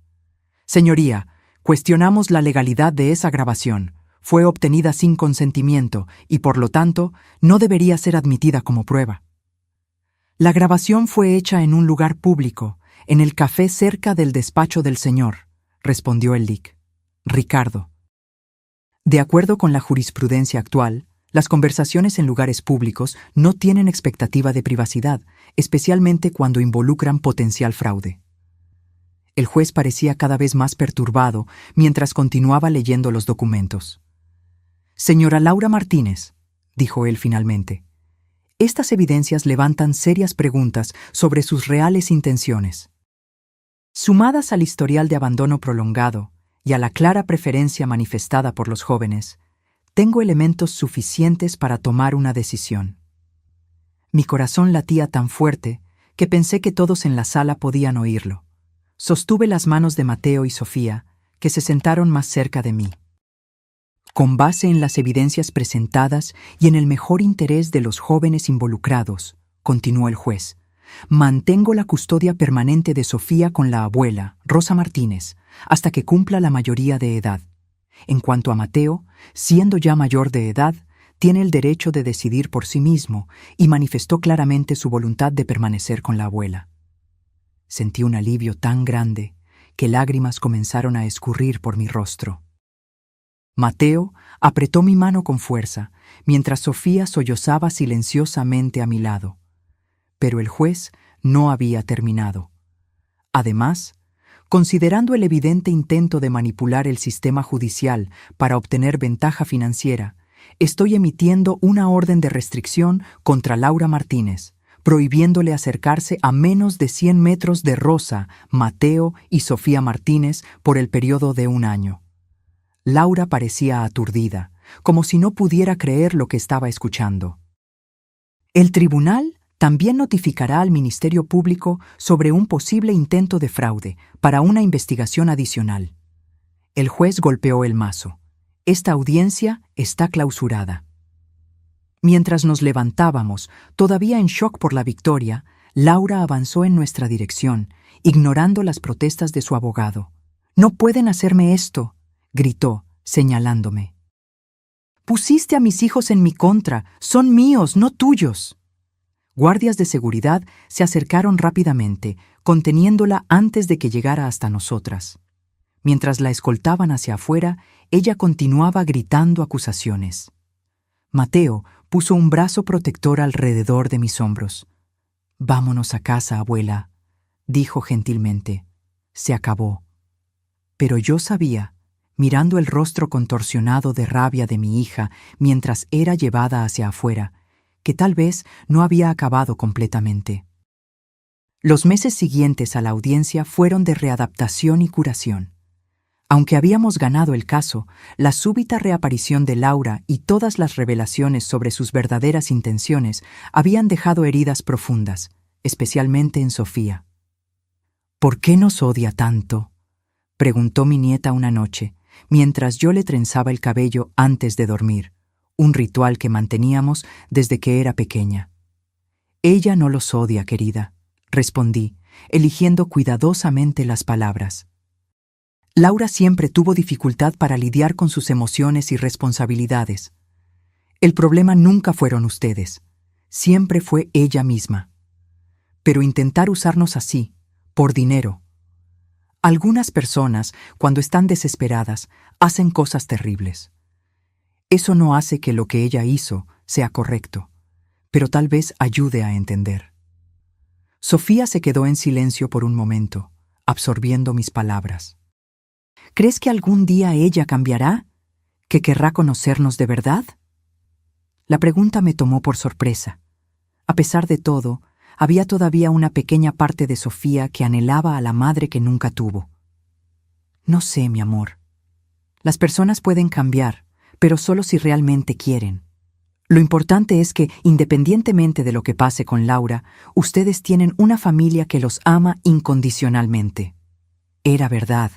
«Señoría, cuestionamos la legalidad de esa grabación. Fue obtenida sin consentimiento y, por lo tanto, no debería ser admitida como prueba». «La grabación fue hecha en un lugar público, en el café cerca del despacho del señor», respondió el Lic. Ricardo. De acuerdo con la jurisprudencia actual, las conversaciones en lugares públicos no tienen expectativa de privacidad, especialmente cuando involucran potencial fraude. El juez parecía cada vez más perturbado mientras continuaba leyendo los documentos. «Señora Laura Martínez», dijo él finalmente, «estas evidencias levantan serias preguntas sobre sus reales intenciones. Sumadas al historial de abandono prolongado y a la clara preferencia manifestada por los jóvenes, tengo elementos suficientes para tomar una decisión». Mi corazón latía tan fuerte que pensé que todos en la sala podían oírlo. Sostuve las manos de Mateo y Sofía, que se sentaron más cerca de mí. «Con base en las evidencias presentadas y en el mejor interés de los jóvenes involucrados», continuó el juez, «mantengo la custodia permanente de Sofía con la abuela, Rosa Martínez, hasta que cumpla la mayoría de edad. En cuanto a Mateo, siendo ya mayor de edad, tiene el derecho de decidir por sí mismo y manifestó claramente su voluntad de permanecer con la abuela». Sentí un alivio tan grande que lágrimas comenzaron a escurrir por mi rostro. Mateo apretó mi mano con fuerza, mientras Sofía sollozaba silenciosamente a mi lado. Pero el juez no había terminado. Además, considerando el evidente intento de manipular el sistema judicial para obtener ventaja financiera, estoy emitiendo una orden de restricción contra Laura Martínez, prohibiéndole acercarse a menos de 100 metros de Rosa, Mateo y Sofía Martínez por el periodo de 1 año. Laura parecía aturdida, como si no pudiera creer lo que estaba escuchando. «El tribunal también notificará al Ministerio Público sobre un posible intento de fraude para una investigación adicional». El juez golpeó el mazo. «Esta audiencia está clausurada». Mientras nos levantábamos, todavía en shock por la victoria, Laura avanzó en nuestra dirección, ignorando las protestas de su abogado. «No pueden hacerme esto», gritó, señalándome. «Pusiste a mis hijos en mi contra, son míos, no tuyos». Guardias de seguridad se acercaron rápidamente, conteniéndola antes de que llegara hasta nosotras. Mientras la escoltaban hacia afuera, ella continuaba gritando acusaciones. Mateo puso un brazo protector alrededor de mis hombros. «Vámonos a casa, abuela», dijo gentilmente. «Se acabó». Pero yo sabía, mirando el rostro contorsionado de rabia de mi hija mientras era llevada hacia afuera, que tal vez no había acabado completamente. Los meses siguientes a la audiencia fueron de readaptación y curación. Aunque habíamos ganado el caso, la súbita reaparición de Laura y todas las revelaciones sobre sus verdaderas intenciones habían dejado heridas profundas, especialmente en Sofía. «¿Por qué nos odia tanto?», preguntó mi nieta una noche, mientras yo le trenzaba el cabello antes de dormir, un ritual que manteníamos desde que era pequeña. «Ella no los odia, querida», respondí, eligiendo cuidadosamente las palabras. Laura siempre tuvo dificultad para lidiar con sus emociones y responsabilidades. El problema nunca fueron ustedes, siempre fue ella misma. Pero intentar usarnos así, por dinero. Algunas personas, cuando están desesperadas, hacen cosas terribles. Eso no hace que lo que ella hizo sea correcto, pero tal vez ayude a entender. Sofía se quedó en silencio por un momento, absorbiendo mis palabras. ¿Crees que algún día ella cambiará? ¿Que querrá conocernos de verdad? La pregunta me tomó por sorpresa. A pesar de todo, había todavía una pequeña parte de Sofía que anhelaba a la madre que nunca tuvo. No sé, mi amor. Las personas pueden cambiar, pero solo si realmente quieren. Lo importante es que, independientemente de lo que pase con Laura, ustedes tienen una familia que los ama incondicionalmente. Era verdad.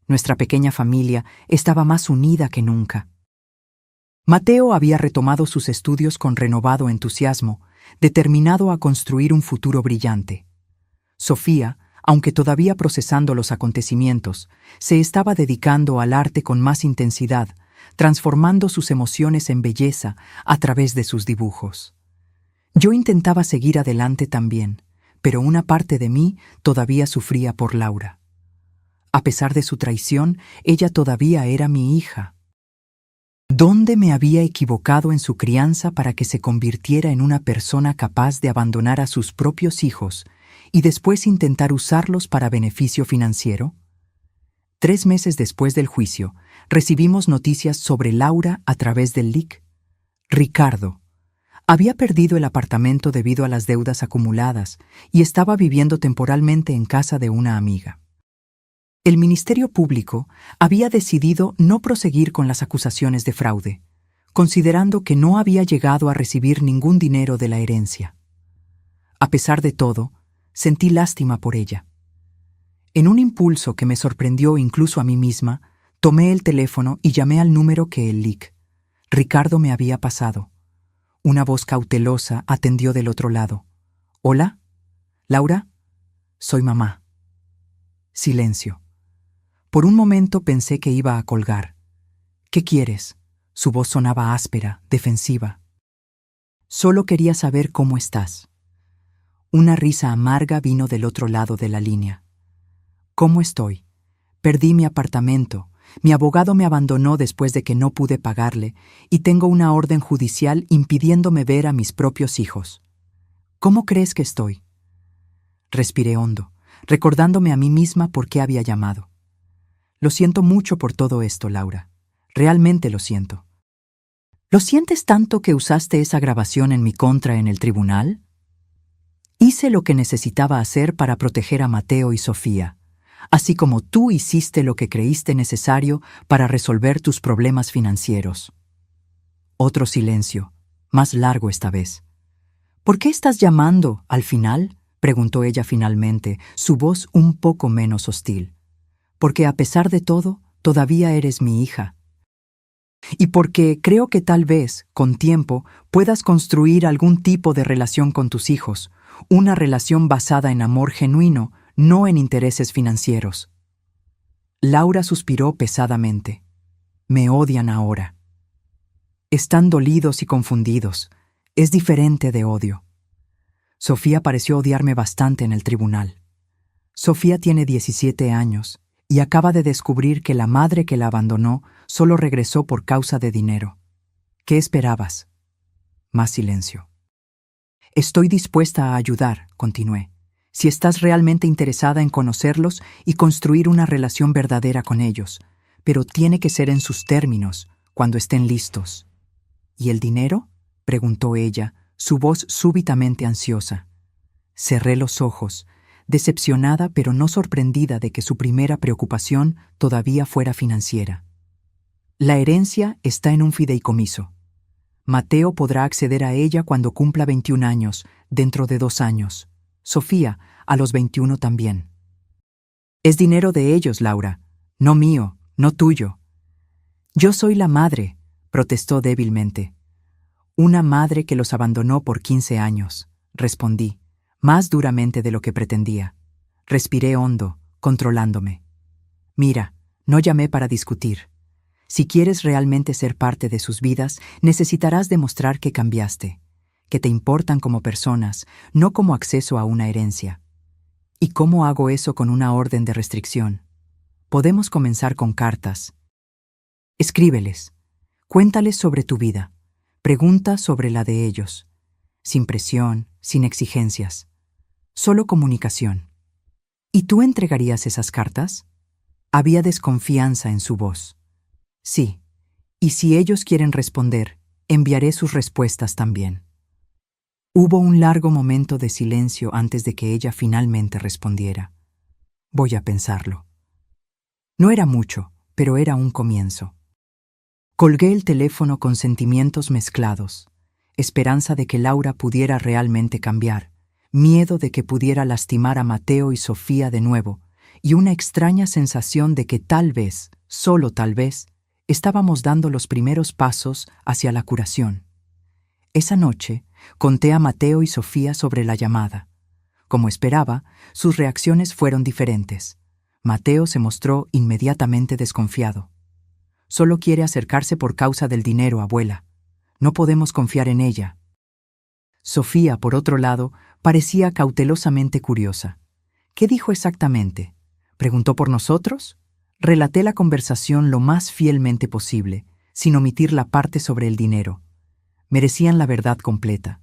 Nuestra pequeña familia estaba más unida que nunca. Mateo había retomado sus estudios con renovado entusiasmo, determinado a construir un futuro brillante. Sofía, aunque todavía procesando los acontecimientos, se estaba dedicando al arte con más intensidad, transformando sus emociones en belleza a través de sus dibujos. Yo intentaba seguir adelante también, pero una parte de mí todavía sufría por Laura. A pesar de su traición, ella todavía era mi hija. ¿Dónde me había equivocado en su crianza para que se convirtiera en una persona capaz de abandonar a sus propios hijos y después intentar usarlos para beneficio financiero? 3 meses después del juicio, recibimos noticias sobre Laura a través del LIC. Ricardo había perdido el apartamento debido a las deudas acumuladas y estaba viviendo temporalmente en casa de una amiga. El Ministerio Público había decidido no proseguir con las acusaciones de fraude, considerando que no había llegado a recibir ningún dinero de la herencia. A pesar de todo, sentí lástima por ella. En un impulso que me sorprendió incluso a mí misma, tomé el teléfono y llamé al número que el LIC, Ricardo, me había pasado. Una voz cautelosa atendió del otro lado. ¿Hola? ¿Laura? Soy mamá. Silencio. Por un momento pensé que iba a colgar. ¿Qué quieres? Su voz sonaba áspera, defensiva. Solo quería saber cómo estás. Una risa amarga vino del otro lado de la línea. ¿Cómo estoy? Perdí mi apartamento. Mi abogado me abandonó después de que no pude pagarle y tengo una orden judicial impidiéndome ver a mis propios hijos. ¿Cómo crees que estoy? Respiré hondo, recordándome a mí misma por qué había llamado. Lo siento mucho por todo esto, Laura. Realmente lo siento. ¿Lo sientes tanto que usaste esa grabación en mi contra en el tribunal? Hice lo que necesitaba hacer para proteger a Mateo y Sofía, así como tú hiciste lo que creíste necesario para resolver tus problemas financieros. Otro silencio, más largo esta vez. ¿Por qué estás llamando al final?, preguntó ella finalmente, su voz un poco menos hostil. Porque a pesar de todo, todavía eres mi hija. Y porque creo que tal vez, con tiempo, puedas construir algún tipo de relación con tus hijos, una relación basada en amor genuino, no en intereses financieros. Laura suspiró pesadamente. Me odian ahora. Están dolidos y confundidos. Es diferente de odio. Sofía pareció odiarme bastante en el tribunal. Sofía tiene 17 años y acaba de descubrir que la madre que la abandonó solo regresó por causa de dinero. ¿Qué esperabas? Más silencio. Estoy dispuesta a ayudar, continué, si estás realmente interesada en conocerlos y construir una relación verdadera con ellos, pero tiene que ser en sus términos, cuando estén listos. ¿Y el dinero?, preguntó ella, su voz súbitamente ansiosa. Cerré los ojos, decepcionada pero no sorprendida de que su primera preocupación todavía fuera financiera. La herencia está en un fideicomiso. Mateo podrá acceder a ella cuando cumpla 21 años, dentro de 2 años. Sofía, a los 21 también. Es dinero de ellos, Laura, no mío, no tuyo. Yo soy la madre, protestó débilmente. Una madre que los abandonó por 15 años, respondí, más duramente de lo que pretendía. Respiré hondo, controlándome. Mira, no llamé para discutir. Si quieres realmente ser parte de sus vidas, necesitarás demostrar que cambiaste, que te importan como personas, no como acceso a una herencia. ¿Y cómo hago eso con una orden de restricción? Podemos comenzar con cartas. Escríbeles. Cuéntales sobre tu vida. Pregunta sobre la de ellos. Sin presión, sin exigencias. Solo comunicación. ¿Y tú entregarías esas cartas? Había desconfianza en su voz. Sí. Y si ellos quieren responder, enviaré sus respuestas también. Hubo un largo momento de silencio antes de que ella finalmente respondiera. Voy a pensarlo. No era mucho, pero era un comienzo. Colgué el teléfono con sentimientos mezclados, esperanza de que Laura pudiera realmente cambiar, miedo de que pudiera lastimar a Mateo y Sofía de nuevo, y una extraña sensación de que tal vez, solo tal vez, estábamos dando los primeros pasos hacia la curación. Esa noche, conté a Mateo y Sofía sobre la llamada. Como esperaba, sus reacciones fueron diferentes. Mateo se mostró inmediatamente desconfiado. Solo quiere acercarse por causa del dinero, abuela. No podemos confiar en ella. Sofía, por otro lado, parecía cautelosamente curiosa. ¿Qué dijo exactamente? ¿Preguntó por nosotros? Relaté la conversación lo más fielmente posible, sin omitir la parte sobre el dinero. Merecían la verdad completa.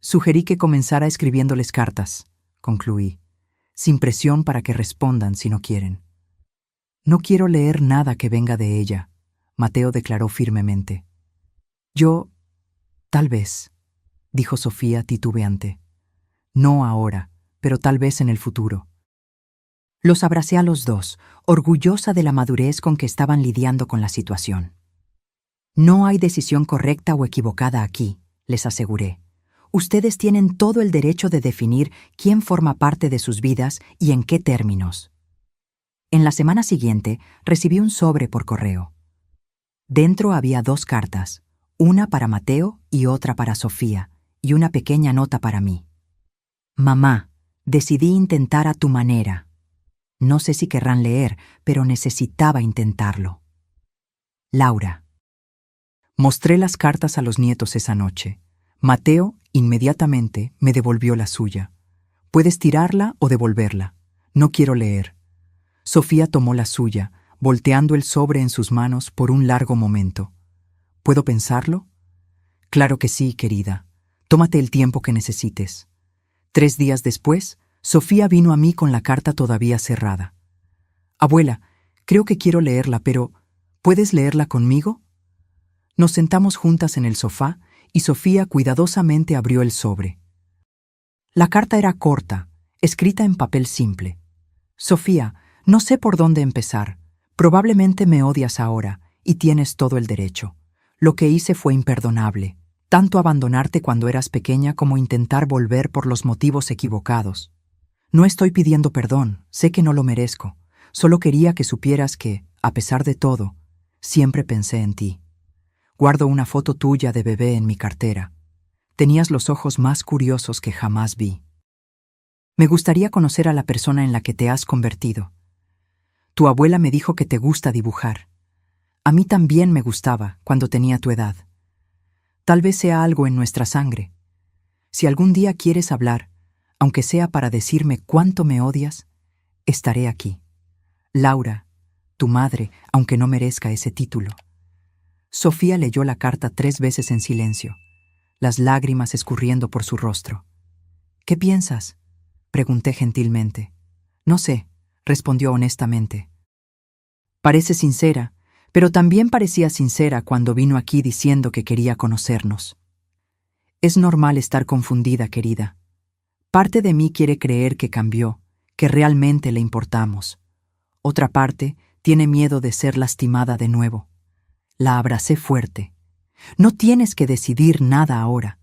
Sugerí que comenzara escribiéndoles cartas, concluí, sin presión para que respondan si no quieren. No quiero leer nada que venga de ella, Mateo declaró firmemente. Yo, tal vez, dijo Sofía titubeante. No ahora, pero tal vez en el futuro. Los abracé a los dos, orgullosa de la madurez con que estaban lidiando con la situación. No hay decisión correcta o equivocada aquí, les aseguré. Ustedes tienen todo el derecho de definir quién forma parte de sus vidas y en qué términos. En la semana siguiente recibí un sobre por correo. Dentro había 2 cartas, una para Mateo y otra para Sofía, y una pequeña nota para mí. Mamá, decidí intentar a tu manera. No sé si querrán leer, pero necesitaba intentarlo. Laura. Mostré las cartas a los nietos esa noche. Mateo inmediatamente me devolvió la suya. Puedes tirarla o devolverla. No quiero leer. Sofía tomó la suya, volteando el sobre en sus manos por un largo momento. ¿Puedo pensarlo? Claro que sí, querida. Tómate el tiempo que necesites. 3 días después, Sofía vino a mí con la carta todavía cerrada. Abuela, creo que quiero leerla, pero ¿puedes leerla conmigo? Nos sentamos juntas en el sofá y Sofía cuidadosamente abrió el sobre. La carta era corta, escrita en papel simple. Sofía, no sé por dónde empezar. Probablemente me odias ahora, y tienes todo el derecho. Lo que hice fue imperdonable, tanto abandonarte cuando eras pequeña como intentar volver por los motivos equivocados. No estoy pidiendo perdón, sé que no lo merezco. Solo quería que supieras que, a pesar de todo, siempre pensé en ti. Guardo una foto tuya de bebé en mi cartera. Tenías los ojos más curiosos que jamás vi. Me gustaría conocer a la persona en la que te has convertido. Tu abuela me dijo que te gusta dibujar. A mí también me gustaba cuando tenía tu edad. Tal vez sea algo en nuestra sangre. Si algún día quieres hablar, aunque sea para decirme cuánto me odias, estaré aquí. Laura, tu madre, aunque no merezca ese título. Sofía leyó la carta 3 veces en silencio, las lágrimas escurriendo por su rostro. ¿Qué piensas?, pregunté gentilmente. No sé, respondió honestamente. Parece sincera, pero también parecía sincera cuando vino aquí diciendo que quería conocernos. Es normal estar confundida, querida. Parte de mí quiere creer que cambió, que realmente le importamos. Otra parte tiene miedo de ser lastimada de nuevo. La abracé fuerte. No tienes que decidir nada ahora.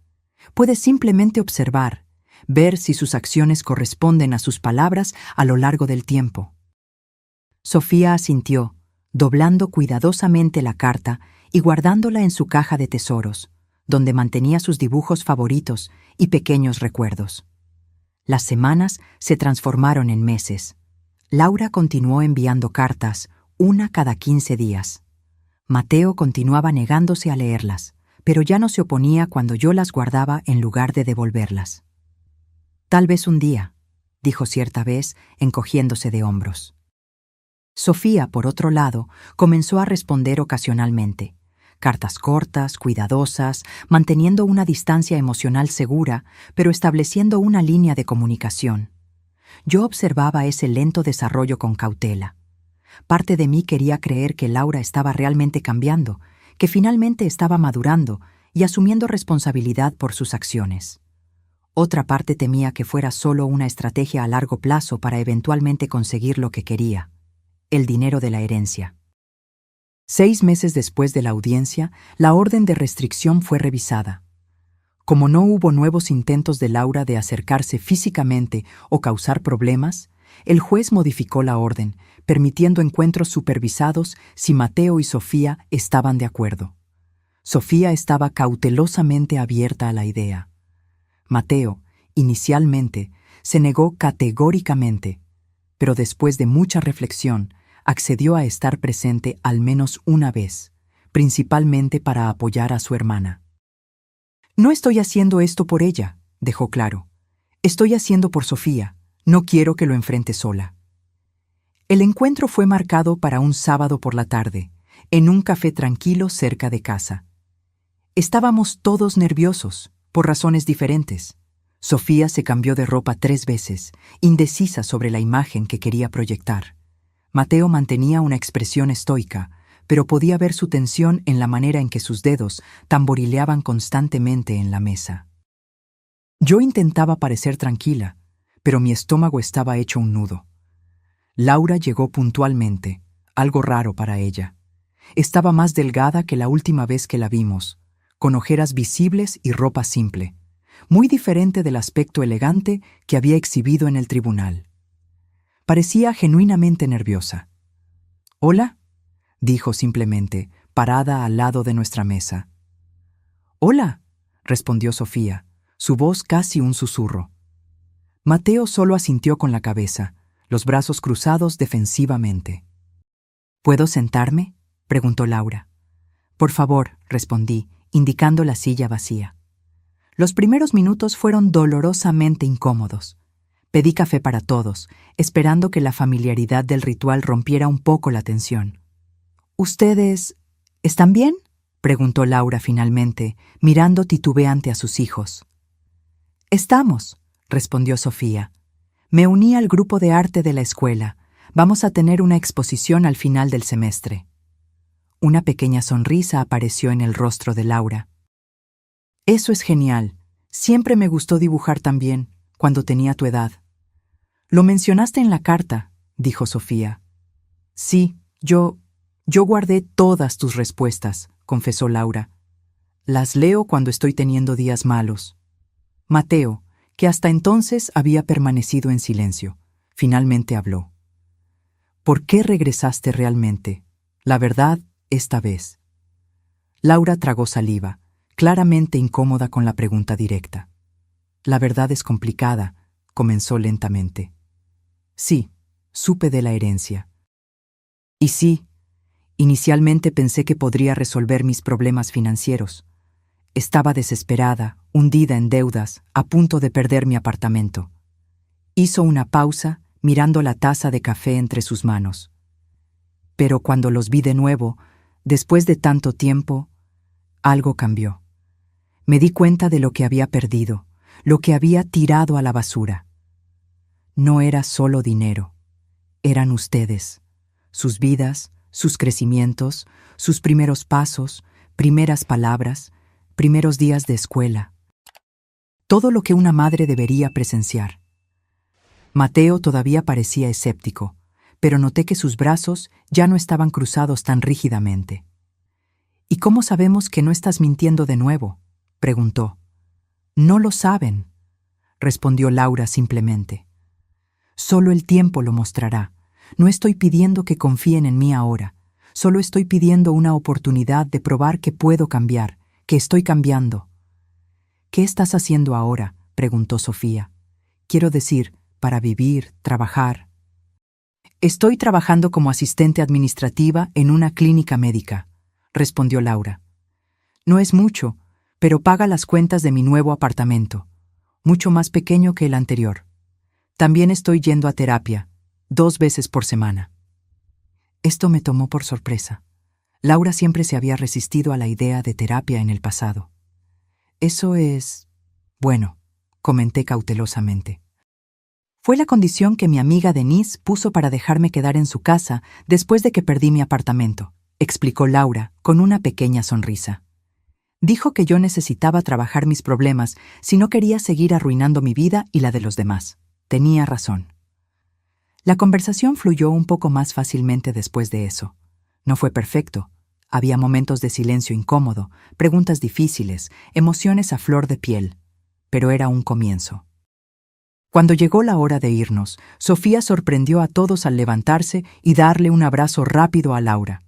Puedes simplemente observar, ver si sus acciones corresponden a sus palabras a lo largo del tiempo. Sofía asintió, doblando cuidadosamente la carta y guardándola en su caja de tesoros, donde mantenía sus dibujos favoritos y pequeños recuerdos. Las semanas se transformaron en meses. Laura continuó enviando cartas, una cada 15 días. Mateo continuaba negándose a leerlas, pero ya no se oponía cuando yo las guardaba en lugar de devolverlas. Tal vez un día, dijo cierta vez, encogiéndose de hombros. Sofía, por otro lado, comenzó a responder ocasionalmente. Cartas cortas, cuidadosas, manteniendo una distancia emocional segura, pero estableciendo una línea de comunicación. Yo observaba ese lento desarrollo con cautela. Parte de mí quería creer que Laura estaba realmente cambiando, que finalmente estaba madurando y asumiendo responsabilidad por sus acciones. Otra parte temía que fuera solo una estrategia a largo plazo para eventualmente conseguir lo que quería: el dinero de la herencia. 6 meses después de la audiencia, la orden de restricción fue revisada. Como no hubo nuevos intentos de Laura de acercarse físicamente o causar problemas, el juez modificó la orden, permitiendo encuentros supervisados si Mateo y Sofía estaban de acuerdo. Sofía estaba cautelosamente abierta a la idea. Mateo, inicialmente, se negó categóricamente, pero después de mucha reflexión, accedió a estar presente al menos una vez, principalmente para apoyar a su hermana. No estoy haciendo esto por ella, dejó claro. Estoy haciendo por Sofía. No quiero que lo enfrente sola. El encuentro fue marcado para un sábado por la tarde, en un café tranquilo cerca de casa. Estábamos todos nerviosos, por razones diferentes. Sofía se cambió de ropa 3 veces, indecisa sobre la imagen que quería proyectar. Mateo mantenía una expresión estoica, pero podía ver su tensión en la manera en que sus dedos tamborileaban constantemente en la mesa. Yo intentaba parecer tranquila, pero mi estómago estaba hecho un nudo. Laura llegó puntualmente, algo raro para ella. Estaba más delgada que la última vez que la vimos, con ojeras visibles y ropa simple, muy diferente del aspecto elegante que había exhibido en el tribunal. Parecía genuinamente nerviosa. «¿Hola?», dijo simplemente, parada al lado de nuestra mesa. «Hola», respondió Sofía, su voz casi un susurro. Mateo solo asintió con la cabeza, los brazos cruzados defensivamente. «¿Puedo sentarme?», preguntó Laura. «Por favor», respondí, indicando la silla vacía. Los primeros minutos fueron dolorosamente incómodos. Pedí café para todos, esperando que la familiaridad del ritual rompiera un poco la tensión. «¿Ustedes están bien?», preguntó Laura finalmente, mirando titubeante a sus hijos. «Estamos», respondió Sofía. «Me uní al grupo de arte de la escuela. Vamos a tener una exposición al final del semestre». Una pequeña sonrisa apareció en el rostro de Laura. «Eso es genial. Siempre me gustó dibujar también, cuando tenía tu edad». «Lo mencionaste en la carta», dijo Sofía. «Sí, yo guardé todas tus respuestas», confesó Laura. «Las leo cuando estoy teniendo días malos». Mateo, que hasta entonces había permanecido en silencio, finalmente habló. «¿Por qué regresaste realmente? La verdad, esta vez». Laura tragó saliva, claramente incómoda con la pregunta directa. «La verdad es complicada», comenzó lentamente. «Sí, supe de la herencia. Y sí, inicialmente pensé que podría resolver mis problemas financieros. Estaba desesperada, hundida en deudas, a punto de perder mi apartamento». Hizo una pausa, mirando la taza de café entre sus manos. «Pero cuando los vi de nuevo, después de tanto tiempo, algo cambió. Me di cuenta de lo que había perdido, lo que había tirado a la basura. No era solo dinero, eran ustedes, sus vidas, sus crecimientos, sus primeros pasos, primeras palabras, primeros días de escuela. Todo lo que una madre debería presenciar». Mateo todavía parecía escéptico, pero noté que sus brazos ya no estaban cruzados tan rígidamente. «¿Y cómo sabemos que no estás mintiendo de nuevo?», preguntó. «No lo saben», respondió Laura simplemente. «Solo el tiempo lo mostrará. No estoy pidiendo que confíen en mí ahora. Solo estoy pidiendo una oportunidad de probar que puedo cambiar, que estoy cambiando». «¿Qué estás haciendo ahora?», preguntó Sofía. Quiero decir, para vivir, trabajar. Estoy trabajando como asistente administrativa en una clínica médica, respondió Laura. No es mucho, pero paga las cuentas de mi nuevo apartamento, mucho más pequeño que el anterior. También estoy yendo a terapia, 2 veces por semana. Esto me tomó por sorpresa. Laura siempre se había resistido a la idea de terapia en el pasado. Eso es... bueno, comenté cautelosamente. Fue la condición que mi amiga Denise puso para dejarme quedar en su casa después de que perdí mi apartamento, explicó Laura con una pequeña sonrisa. Dijo que yo necesitaba trabajar mis problemas si no quería seguir arruinando mi vida y la de los demás. Tenía razón. La conversación fluyó un poco más fácilmente después de eso. No fue perfecto. Había momentos de silencio incómodo, preguntas difíciles, emociones a flor de piel. Pero era un comienzo. Cuando llegó la hora de irnos, Sofía sorprendió a todos al levantarse y darle un abrazo rápido a Laura.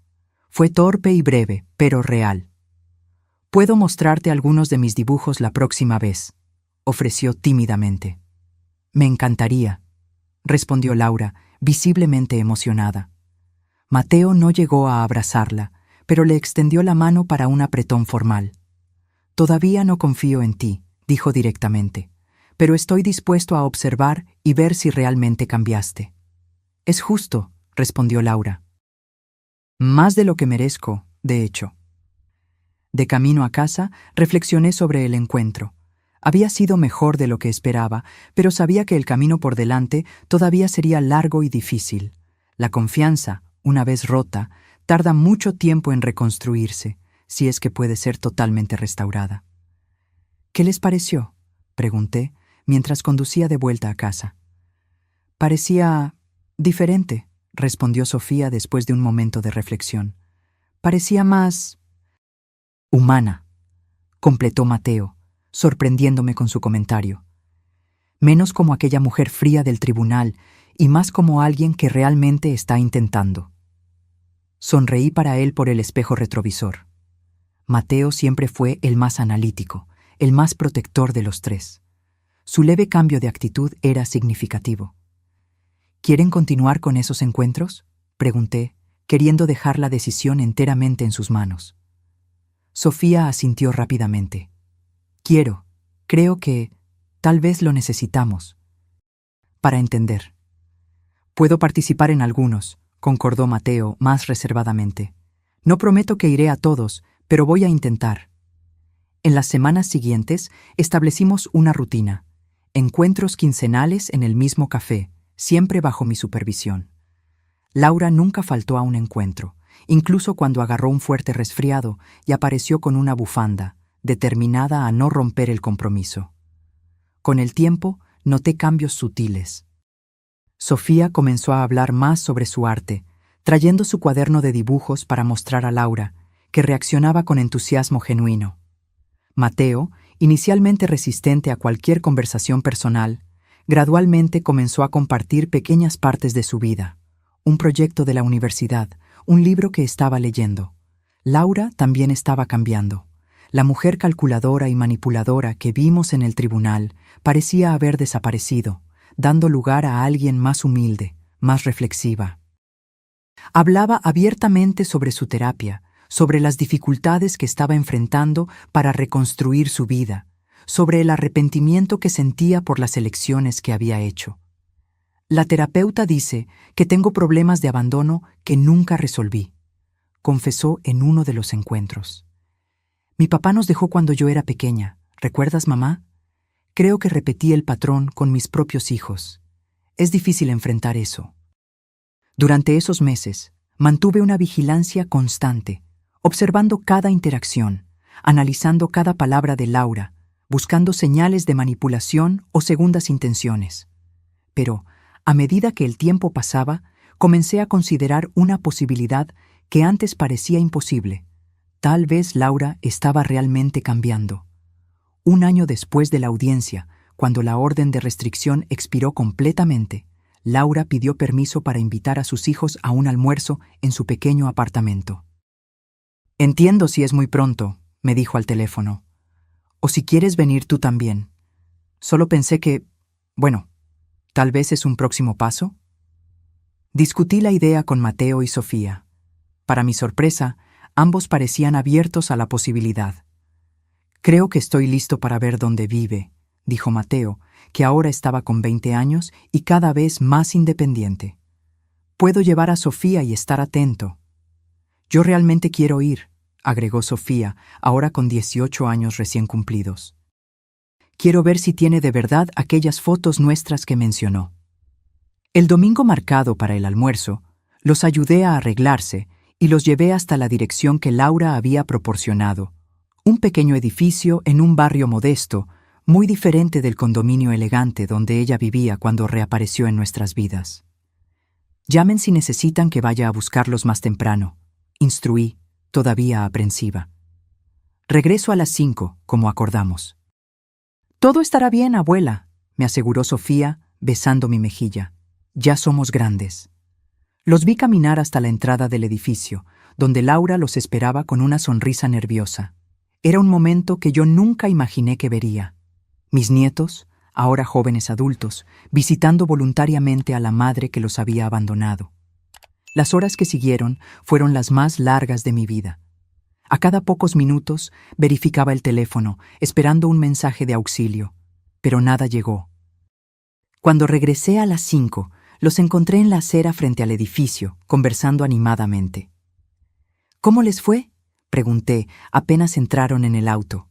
Fue torpe y breve, pero real. «Puedo mostrarte algunos de mis dibujos la próxima vez», ofreció tímidamente. «Me encantaría», respondió Laura, visiblemente emocionada. Mateo no llegó a abrazarla, pero le extendió la mano para un apretón formal. «Todavía no confío en ti», dijo directamente, «pero estoy dispuesto a observar y ver si realmente cambiaste». «Es justo», respondió Laura. «Más de lo que merezco, de hecho». De camino a casa, reflexioné sobre el encuentro. Había sido mejor de lo que esperaba, pero sabía que el camino por delante todavía sería largo y difícil. La confianza, una vez rota, tarda mucho tiempo en reconstruirse, si es que puede ser totalmente restaurada. «¿Qué les pareció?», pregunté, mientras conducía de vuelta a casa. «Parecía diferente», respondió Sofía después de un momento de reflexión. «Parecía más humana», completó Mateo, sorprendiéndome con su comentario. «Menos como aquella mujer fría del tribunal y más como alguien que realmente está intentando». Sonreí para él por el espejo retrovisor. Mateo siempre fue el más analítico, el más protector de los tres. Su leve cambio de actitud era significativo. «¿Quieren continuar con esos encuentros?», pregunté, queriendo dejar la decisión enteramente en sus manos. Sofía asintió rápidamente. Creo que, tal vez lo necesitamos. Para entender. «Puedo participar en algunos», concordó Mateo más reservadamente. «No prometo que iré a todos, pero voy a intentar». En las semanas siguientes establecimos una rutina. Encuentros quincenales en el mismo café, siempre bajo mi supervisión. Laura nunca faltó a un encuentro, incluso cuando agarró un fuerte resfriado y apareció con una bufanda, determinada a no romper el compromiso. Con el tiempo, noté cambios sutiles. Sofía comenzó a hablar más sobre su arte, trayendo su cuaderno de dibujos para mostrar a Laura, que reaccionaba con entusiasmo genuino. Mateo, inicialmente resistente a cualquier conversación personal, gradualmente comenzó a compartir pequeñas partes de su vida, un proyecto de la universidad, un libro que estaba leyendo. Laura también estaba cambiando. La mujer calculadora y manipuladora que vimos en el tribunal parecía haber desaparecido, dando lugar a alguien más humilde, más reflexiva. Hablaba abiertamente sobre su terapia, sobre las dificultades que estaba enfrentando para reconstruir su vida, sobre el arrepentimiento que sentía por las elecciones que había hecho. «La terapeuta dice que tengo problemas de abandono que nunca resolví», confesó en uno de los encuentros. «Mi papá nos dejó cuando yo era pequeña. ¿Recuerdas, mamá? Creo que repetí el patrón con mis propios hijos. Es difícil enfrentar eso». Durante esos meses, mantuve una vigilancia constante, observando cada interacción, analizando cada palabra de Laura, buscando señales de manipulación o segundas intenciones. Pero, a medida que el tiempo pasaba, comencé a considerar una posibilidad que antes parecía imposible. Tal vez Laura estaba realmente cambiando. Un año después de la audiencia, cuando la orden de restricción expiró completamente, Laura pidió permiso para invitar a sus hijos a un almuerzo en su pequeño apartamento. «Entiendo si es muy pronto», me dijo al teléfono. «O si quieres venir tú también. Solo pensé que Bueno, ¿tal vez es un próximo paso? Discutí la idea con Mateo y Sofía. Para mi sorpresa, ambos parecían abiertos a la posibilidad. Creo que estoy listo para ver dónde vive, dijo Mateo, que ahora estaba con 20 años y cada vez más independiente. Puedo llevar a Sofía y estar atento. Yo realmente quiero ir, agregó Sofía, ahora con 18 años recién cumplidos. Quiero ver si tiene de verdad aquellas fotos nuestras que mencionó. El domingo marcado para el almuerzo, los ayudé a arreglarse y los llevé hasta la dirección que Laura había proporcionado, un pequeño edificio en un barrio modesto, muy diferente del condominio elegante donde ella vivía cuando reapareció en nuestras vidas. Llamen si necesitan que vaya a buscarlos más temprano, instruí, todavía aprensiva. Regreso a las 5, como acordamos. Todo estará bien, abuela, me aseguró Sofía, besando mi mejilla. Ya somos grandes. Los vi caminar hasta la entrada del edificio, donde Laura los esperaba con una sonrisa nerviosa. Era un momento que yo nunca imaginé que vería. Mis nietos, ahora jóvenes adultos, visitando voluntariamente a la madre que los había abandonado. Las horas que siguieron fueron las más largas de mi vida. A cada pocos minutos verificaba el teléfono, esperando un mensaje de auxilio, pero nada llegó. Cuando regresé a las 5, los encontré en la acera frente al edificio, conversando animadamente. ¿Cómo les fue?, pregunté, apenas entraron en el auto.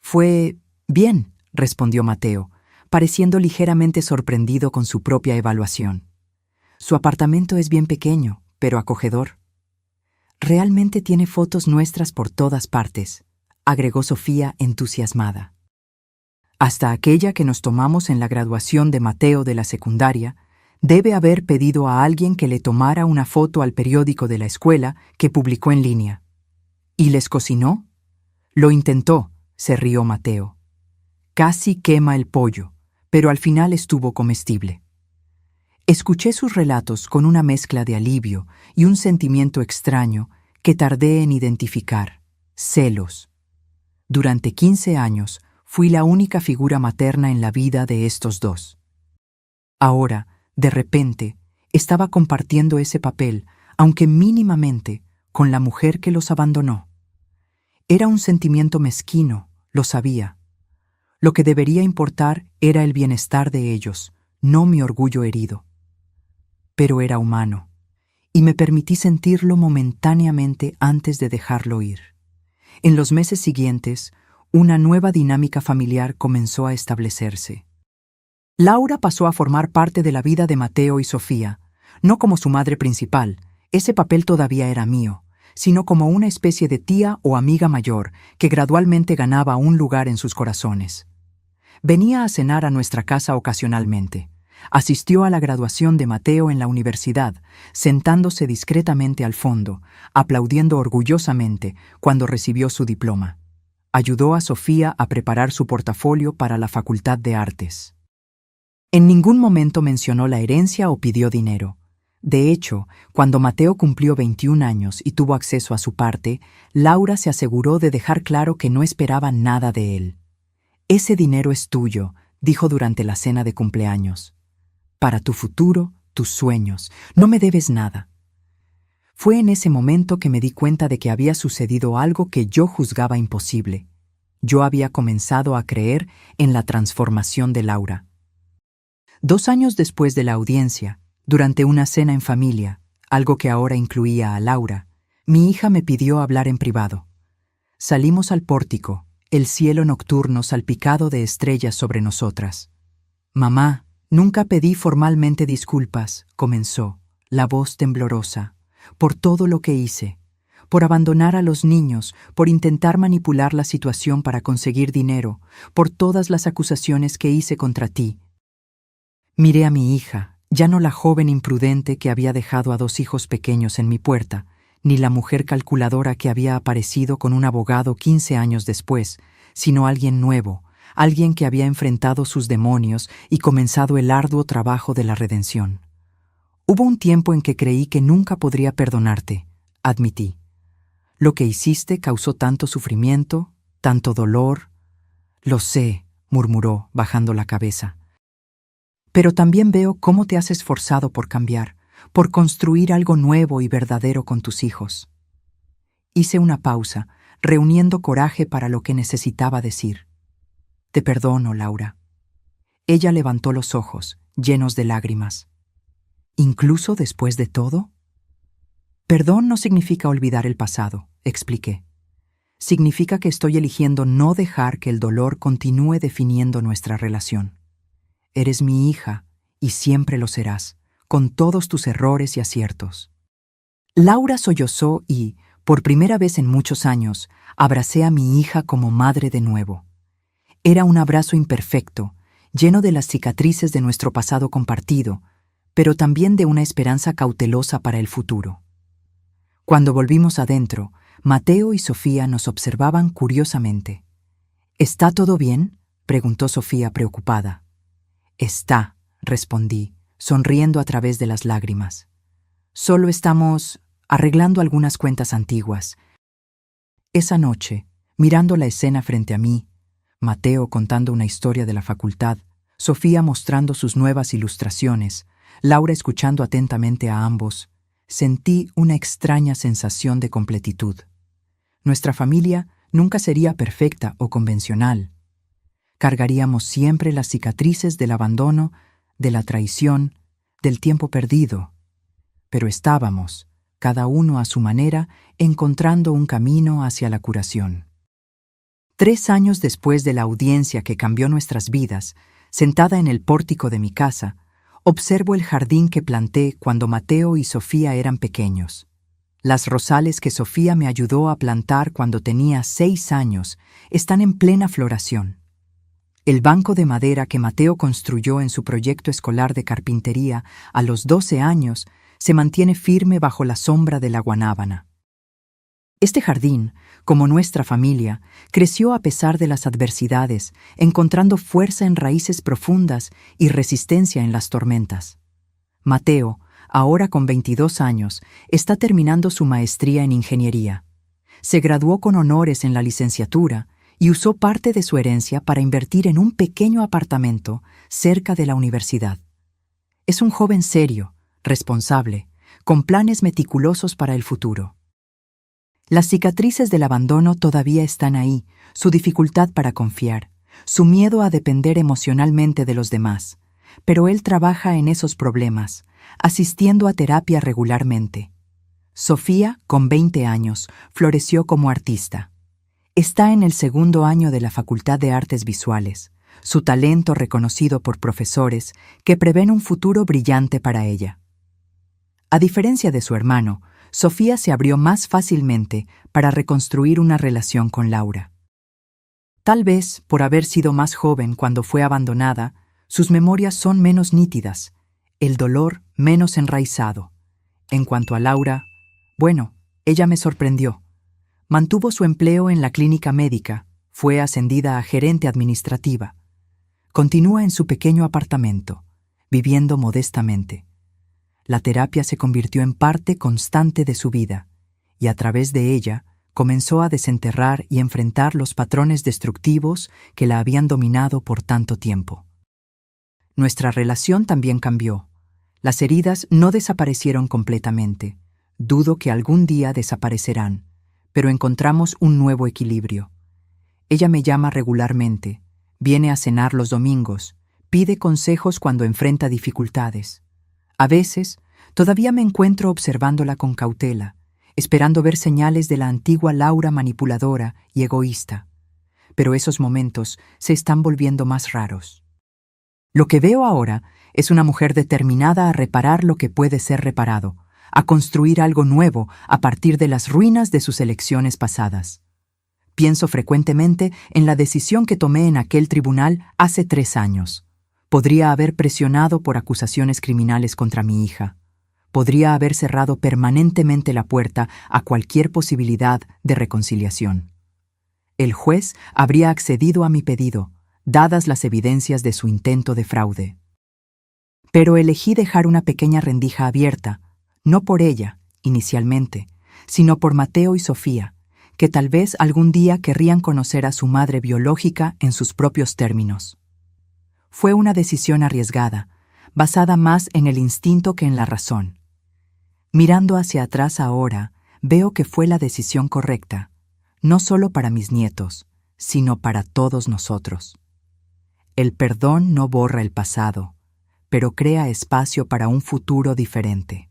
Fue bien, respondió Mateo, pareciendo ligeramente sorprendido con su propia evaluación. Su apartamento es bien pequeño, pero acogedor. Realmente tiene fotos nuestras por todas partes, agregó Sofía entusiasmada. Hasta aquella que nos tomamos en la graduación de Mateo de la secundaria, debe haber pedido a alguien que le tomara una foto al periódico de la escuela que publicó en línea. ¿Y les cocinó? Lo intentó, se rió Mateo. Casi quema el pollo, pero al final estuvo comestible. Escuché sus relatos con una mezcla de alivio y un sentimiento extraño que tardé en identificar: celos. Durante 15 años fui la única figura materna en la vida de estos dos. Ahora, de repente, estaba compartiendo ese papel, aunque mínimamente, con la mujer que los abandonó. Era un sentimiento mezquino, lo sabía. Lo que debería importar era el bienestar de ellos, no mi orgullo herido. Pero era humano, y me permití sentirlo momentáneamente antes de dejarlo ir. En los meses siguientes, una nueva dinámica familiar comenzó a establecerse. Laura pasó a formar parte de la vida de Mateo y Sofía, no como su madre principal, ese papel todavía era mío, sino como una especie de tía o amiga mayor que gradualmente ganaba un lugar en sus corazones. Venía a cenar a nuestra casa ocasionalmente. Asistió a la graduación de Mateo en la universidad, sentándose discretamente al fondo, aplaudiendo orgullosamente cuando recibió su diploma. Ayudó a Sofía a preparar su portafolio para la Facultad de Artes. En ningún momento mencionó la herencia o pidió dinero. De hecho, cuando Mateo cumplió 21 años y tuvo acceso a su parte, Laura se aseguró de dejar claro que no esperaba nada de él. «Ese dinero es tuyo», dijo durante la cena de cumpleaños. «Para tu futuro, tus sueños, no me debes nada». Fue en ese momento que me di cuenta de que había sucedido algo que yo juzgaba imposible. Yo había comenzado a creer en la transformación de Laura. 2 años después de la audiencia, durante una cena en familia, algo que ahora incluía a Laura, mi hija me pidió hablar en privado. Salimos al pórtico, el cielo nocturno salpicado de estrellas sobre nosotras. «Mamá, nunca pedí formalmente disculpas», comenzó, la voz temblorosa, «por todo lo que hice, por abandonar a los niños, por intentar manipular la situación para conseguir dinero, por todas las acusaciones que hice contra ti». Miré a mi hija, ya no la joven imprudente que había dejado a 2 hijos pequeños en mi puerta, ni la mujer calculadora que había aparecido con un abogado 15 años después, sino alguien nuevo, alguien que había enfrentado sus demonios y comenzado el arduo trabajo de la redención. «Hubo un tiempo en que creí que nunca podría perdonarte», admití. «Lo que hiciste causó tanto sufrimiento, tanto dolor». «Lo sé», murmuró, bajando la cabeza. pero también veo cómo te has esforzado por cambiar, por construir algo nuevo y verdadero con tus hijos. Hice una pausa, reuniendo coraje para lo que necesitaba decir. Te perdono, Laura. Ella levantó los ojos, llenos de lágrimas. ¿Incluso después de todo? Perdón no significa olvidar el pasado, expliqué. Significa que estoy eligiendo no dejar que el dolor continúe definiendo nuestra relación. Eres mi hija y siempre lo serás, con todos tus errores y aciertos. Laura sollozó y, por primera vez en muchos años, abracé a mi hija como madre de nuevo. Era un abrazo imperfecto, lleno de las cicatrices de nuestro pasado compartido, pero también de una esperanza cautelosa para el futuro. Cuando volvimos adentro, Mateo y Sofía nos observaban curiosamente. ¿Está todo bien?, preguntó Sofía preocupada. Está, respondí, sonriendo a través de las lágrimas. Solo estamos arreglando algunas cuentas antiguas. Esa noche, mirando la escena frente a mí, Mateo contando una historia de la facultad, Sofía mostrando sus nuevas ilustraciones, Laura escuchando atentamente a ambos, sentí una extraña sensación de completitud. Nuestra familia nunca sería perfecta o convencional. Cargaríamos siempre las cicatrices del abandono, de la traición, del tiempo perdido. Pero estábamos, cada uno a su manera, encontrando un camino hacia la curación. 3 años después de la audiencia que cambió nuestras vidas, sentada en el pórtico de mi casa, observo el jardín que planté cuando Mateo y Sofía eran pequeños. Las rosales que Sofía me ayudó a plantar cuando tenía 6 años están en plena floración. El banco de madera que Mateo construyó en su proyecto escolar de carpintería a los 12 años se mantiene firme bajo la sombra de la guanábana. Este jardín, como nuestra familia, creció a pesar de las adversidades, encontrando fuerza en raíces profundas y resistencia en las tormentas. Mateo, ahora con 22 años, está terminando su maestría en ingeniería. Se graduó con honores en la licenciatura y usó parte de su herencia para invertir en un pequeño apartamento cerca de la universidad. Es un joven serio, responsable, con planes meticulosos para el futuro. Las cicatrices del abandono todavía están ahí, su dificultad para confiar, su miedo a depender emocionalmente de los demás, pero él trabaja en esos problemas, asistiendo a terapia regularmente. Sofía, con 20 años, floreció como artista. Está en el 2º año de la Facultad de Artes Visuales, su talento reconocido por profesores que prevén un futuro brillante para ella. A diferencia de su hermano, Sofía se abrió más fácilmente para reconstruir una relación con Laura. Tal vez por haber sido más joven cuando fue abandonada, sus memorias son menos nítidas, el dolor menos enraizado. En cuanto a Laura, bueno, ella me sorprendió. Mantuvo su empleo en la clínica médica, fue ascendida a gerente administrativa. Continúa en su pequeño apartamento, viviendo modestamente. La terapia se convirtió en parte constante de su vida, y a través de ella comenzó a desenterrar y enfrentar los patrones destructivos que la habían dominado por tanto tiempo. Nuestra relación también cambió. Las heridas no desaparecieron completamente. Dudo que algún día desaparecerán, pero encontramos un nuevo equilibrio. Ella me llama regularmente, viene a cenar los domingos, pide consejos cuando enfrenta dificultades. A veces, todavía me encuentro observándola con cautela, esperando ver señales de la antigua Laura manipuladora y egoísta. Pero esos momentos se están volviendo más raros. Lo que veo ahora es una mujer determinada a reparar lo que puede ser reparado, a construir algo nuevo a partir de las ruinas de sus elecciones pasadas. Pienso frecuentemente en la decisión que tomé en aquel tribunal hace 3 años. Podría haber presionado por acusaciones criminales contra mi hija. Podría haber cerrado permanentemente la puerta a cualquier posibilidad de reconciliación. El juez habría accedido a mi pedido, dadas las evidencias de su intento de fraude. Pero elegí dejar una pequeña rendija abierta, no por ella, inicialmente, sino por Mateo y Sofía, que tal vez algún día querrían conocer a su madre biológica en sus propios términos. Fue una decisión arriesgada, basada más en el instinto que en la razón. Mirando hacia atrás ahora, veo que fue la decisión correcta, no solo para mis nietos, sino para todos nosotros. El perdón no borra el pasado, pero crea espacio para un futuro diferente.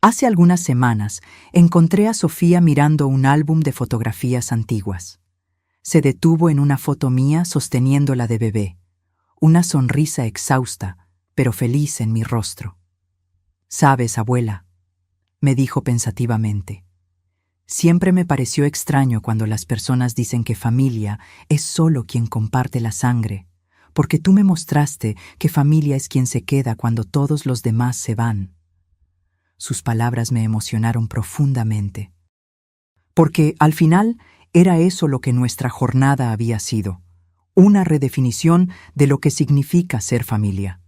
Hace algunas semanas encontré a Sofía mirando un álbum de fotografías antiguas. Se detuvo en una foto mía sosteniéndola de bebé, una sonrisa exhausta, pero feliz en mi rostro. «Sabes, abuela», me dijo pensativamente, «siempre me pareció extraño cuando las personas dicen que familia es solo quien comparte la sangre, porque tú me mostraste que familia es quien se queda cuando todos los demás se van». Sus palabras me emocionaron profundamente. Porque, al final, era eso lo que nuestra jornada había sido, una redefinición de lo que significa ser familia.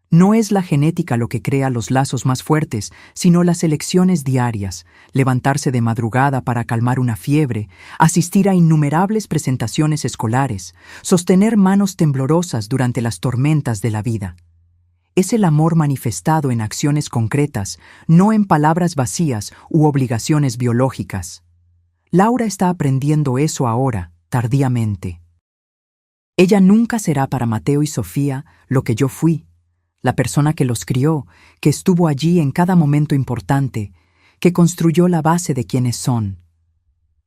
No es la genética lo que crea los lazos más fuertes, sino las elecciones diarias, levantarse de madrugada para calmar una fiebre, asistir a innumerables presentaciones escolares, sostener manos temblorosas durante las tormentas de la vida. Es el amor manifestado en acciones concretas, no en palabras vacías u obligaciones biológicas. Laura está aprendiendo eso ahora, tardíamente. Ella nunca será para Mateo y Sofía lo que yo fui, la persona que los crió, que estuvo allí en cada momento importante, que construyó la base de quienes son.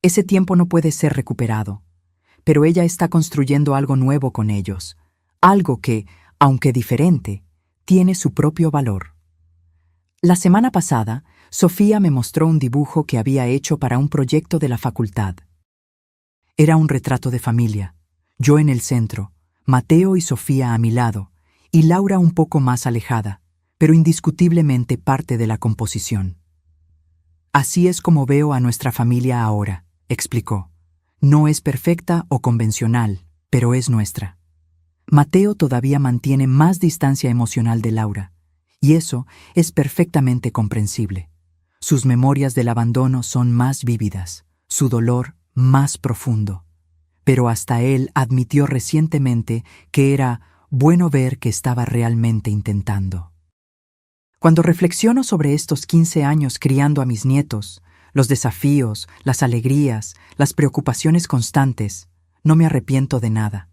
Ese tiempo no puede ser recuperado, pero ella está construyendo algo nuevo con ellos, algo que, aunque diferente, tiene su propio valor. La semana pasada, Sofía me mostró un dibujo que había hecho para un proyecto de la facultad. Era un retrato de familia, yo en el centro, Mateo y Sofía a mi lado, y Laura un poco más alejada, pero indiscutiblemente parte de la composición. «Así es como veo a nuestra familia ahora», explicó. «No es perfecta o convencional, pero es nuestra». Mateo todavía mantiene más distancia emocional de Laura, y eso es perfectamente comprensible. Sus memorias del abandono son más vívidas, su dolor más profundo. Pero hasta él admitió recientemente que era bueno ver que estaba realmente intentando. Cuando reflexiono sobre estos 15 años criando a mis nietos, los desafíos, las alegrías, las preocupaciones constantes, no me arrepiento de nada.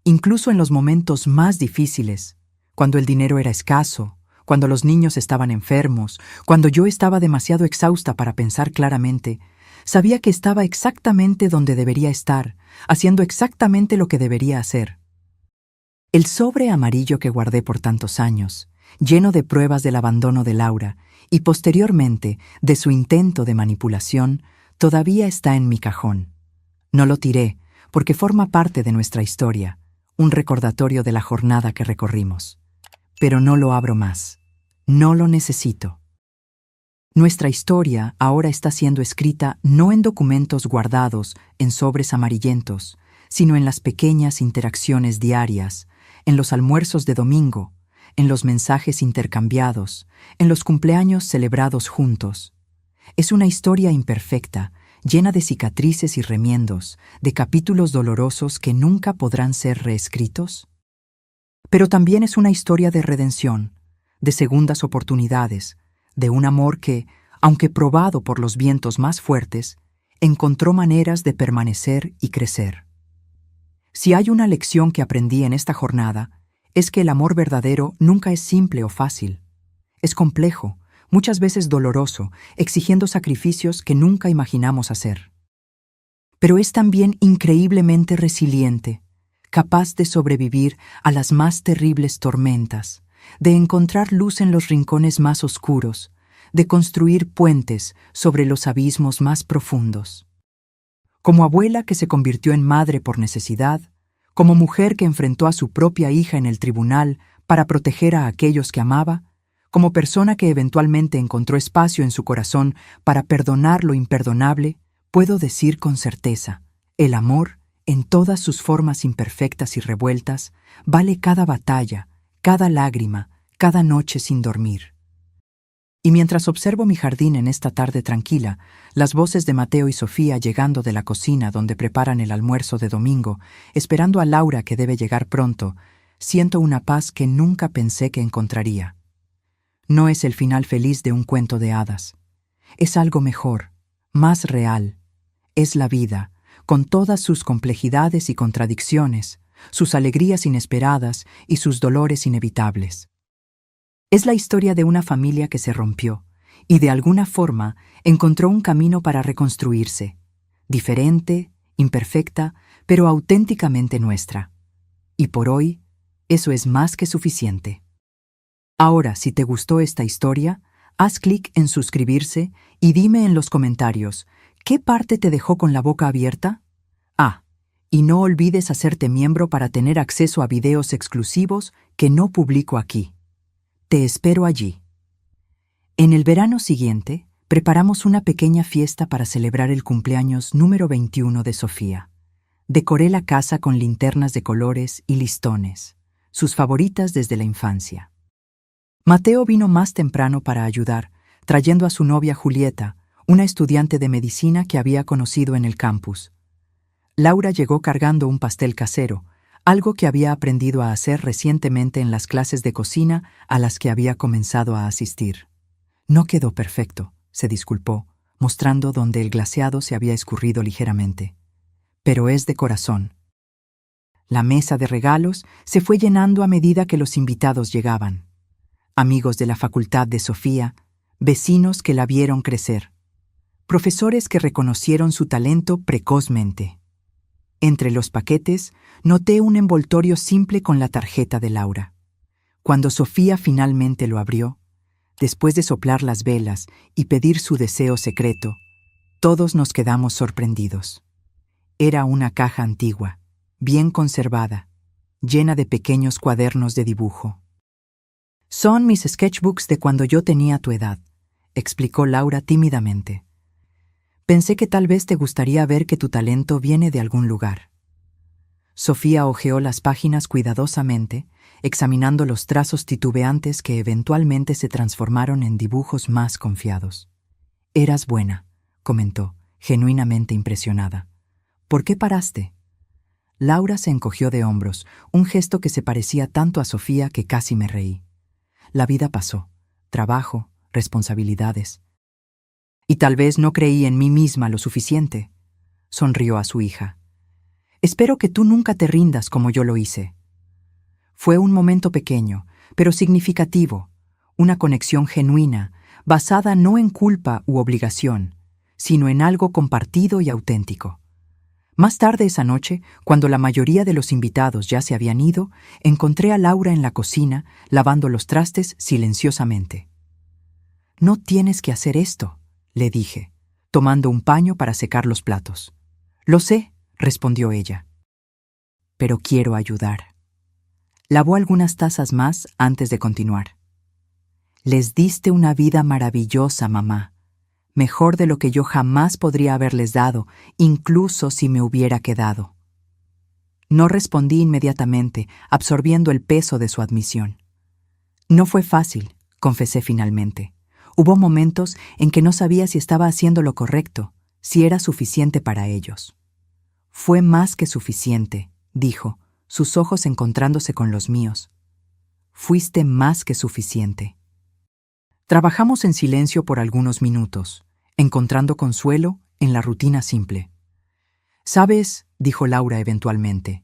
Incluso en los momentos más difíciles, cuando el dinero era escaso, cuando los niños estaban enfermos, cuando yo estaba demasiado exhausta para pensar claramente, sabía que estaba exactamente donde debería estar, haciendo exactamente lo que debería hacer. El sobre amarillo que guardé por tantos años, lleno de pruebas del abandono de Laura y posteriormente de su intento de manipulación, todavía está en mi cajón. No lo tiré, porque forma parte de nuestra historia, un recordatorio de la jornada que recorrimos. Pero no lo abro más. No lo necesito. Nuestra historia ahora está siendo escrita no en documentos guardados en sobres amarillentos, sino en las pequeñas interacciones diarias, en los almuerzos de domingo, en los mensajes intercambiados, en los cumpleaños celebrados juntos. Es una historia imperfecta, llena de cicatrices y remiendos, de capítulos dolorosos que nunca podrán ser reescritos. Pero también es una historia de redención, de segundas oportunidades, de un amor que, aunque probado por los vientos más fuertes, encontró maneras de permanecer y crecer. Si hay una lección que aprendí en esta jornada, es que el amor verdadero nunca es simple o fácil. Es complejo, muchas veces doloroso, exigiendo sacrificios que nunca imaginamos hacer. Pero es también increíblemente resiliente, capaz de sobrevivir a las más terribles tormentas, de encontrar luz en los rincones más oscuros, de construir puentes sobre los abismos más profundos. Como abuela que se convirtió en madre por necesidad, como mujer que enfrentó a su propia hija en el tribunal para proteger a aquellos que amaba, como persona que eventualmente encontró espacio en su corazón para perdonar lo imperdonable, puedo decir con certeza, el amor, en todas sus formas imperfectas y revueltas, vale cada batalla, cada lágrima, cada noche sin dormir. Y mientras observo mi jardín en esta tarde tranquila, las voces de Mateo y Sofía llegando de la cocina donde preparan el almuerzo de domingo, esperando a Laura que debe llegar pronto, siento una paz que nunca pensé que encontraría. No es el final feliz de un cuento de hadas. Es algo mejor, más real. Es la vida, con todas sus complejidades y contradicciones, sus alegrías inesperadas y sus dolores inevitables. Es la historia de una familia que se rompió y de alguna forma encontró un camino para reconstruirse, diferente, imperfecta, pero auténticamente nuestra. Y por hoy, eso es más que suficiente. Ahora, si te gustó esta historia, haz clic en suscribirse y dime en los comentarios, ¿qué parte te dejó con la boca abierta? Y no olvides hacerte miembro para tener acceso a videos exclusivos que no publico aquí. Te espero allí. En el verano siguiente, preparamos una pequeña fiesta para celebrar el cumpleaños número 21 de Sofía. Decoré la casa con linternas de colores y listones, sus favoritas desde la infancia. Mateo vino más temprano para ayudar, trayendo a su novia Julieta, una estudiante de medicina que había conocido en el campus. Laura llegó cargando un pastel casero, algo que había aprendido a hacer recientemente en las clases de cocina a las que había comenzado a asistir. No quedó perfecto, se disculpó, mostrando donde el glaseado se había escurrido ligeramente. Pero es de corazón. La mesa de regalos se fue llenando a medida que los invitados llegaban. Amigos de la facultad de Sofía, vecinos que la vieron crecer, profesores que reconocieron su talento precozmente. Entre los paquetes, noté un envoltorio simple con la tarjeta de Laura. Cuando Sofía finalmente lo abrió, después de soplar las velas y pedir su deseo secreto, todos nos quedamos sorprendidos. Era una caja antigua, bien conservada, llena de pequeños cuadernos de dibujo. «Son mis sketchbooks de cuando yo tenía tu edad», explicó Laura tímidamente. «Pensé que tal vez te gustaría ver que tu talento viene de algún lugar». Sofía hojeó las páginas cuidadosamente, examinando los trazos titubeantes que eventualmente se transformaron en dibujos más confiados. «Eras buena», comentó, genuinamente impresionada. «¿Por qué paraste?» Laura se encogió de hombros, un gesto que se parecía tanto a Sofía que casi me reí. La vida pasó, trabajo, responsabilidades. Y tal vez no creí en mí misma lo suficiente. Sonrió a su hija. Espero que tú nunca te rindas como yo lo hice. Fue un momento pequeño, pero significativo, una conexión genuina, basada no en culpa u obligación, sino en algo compartido y auténtico. Más tarde esa noche, cuando la mayoría de los invitados ya se habían ido, encontré a Laura en la cocina, lavando los trastes silenciosamente. «No tienes que hacer esto», le dije, tomando un paño para secar los platos. «Lo sé», respondió ella. «Pero quiero ayudar». Lavó algunas tazas más antes de continuar. «Les diste una vida maravillosa, mamá. Mejor de lo que yo jamás podría haberles dado, incluso si me hubiera quedado». No respondí inmediatamente, absorbiendo el peso de su admisión. «No fue fácil», confesé finalmente. Hubo momentos en que no sabía si estaba haciendo lo correcto, si era suficiente para ellos. «Fue más que suficiente», dijo, sus ojos encontrándose con los míos. «Fuiste más que suficiente». Trabajamos en silencio por algunos minutos, encontrando consuelo en la rutina simple. «¿Sabes?», dijo Laura eventualmente,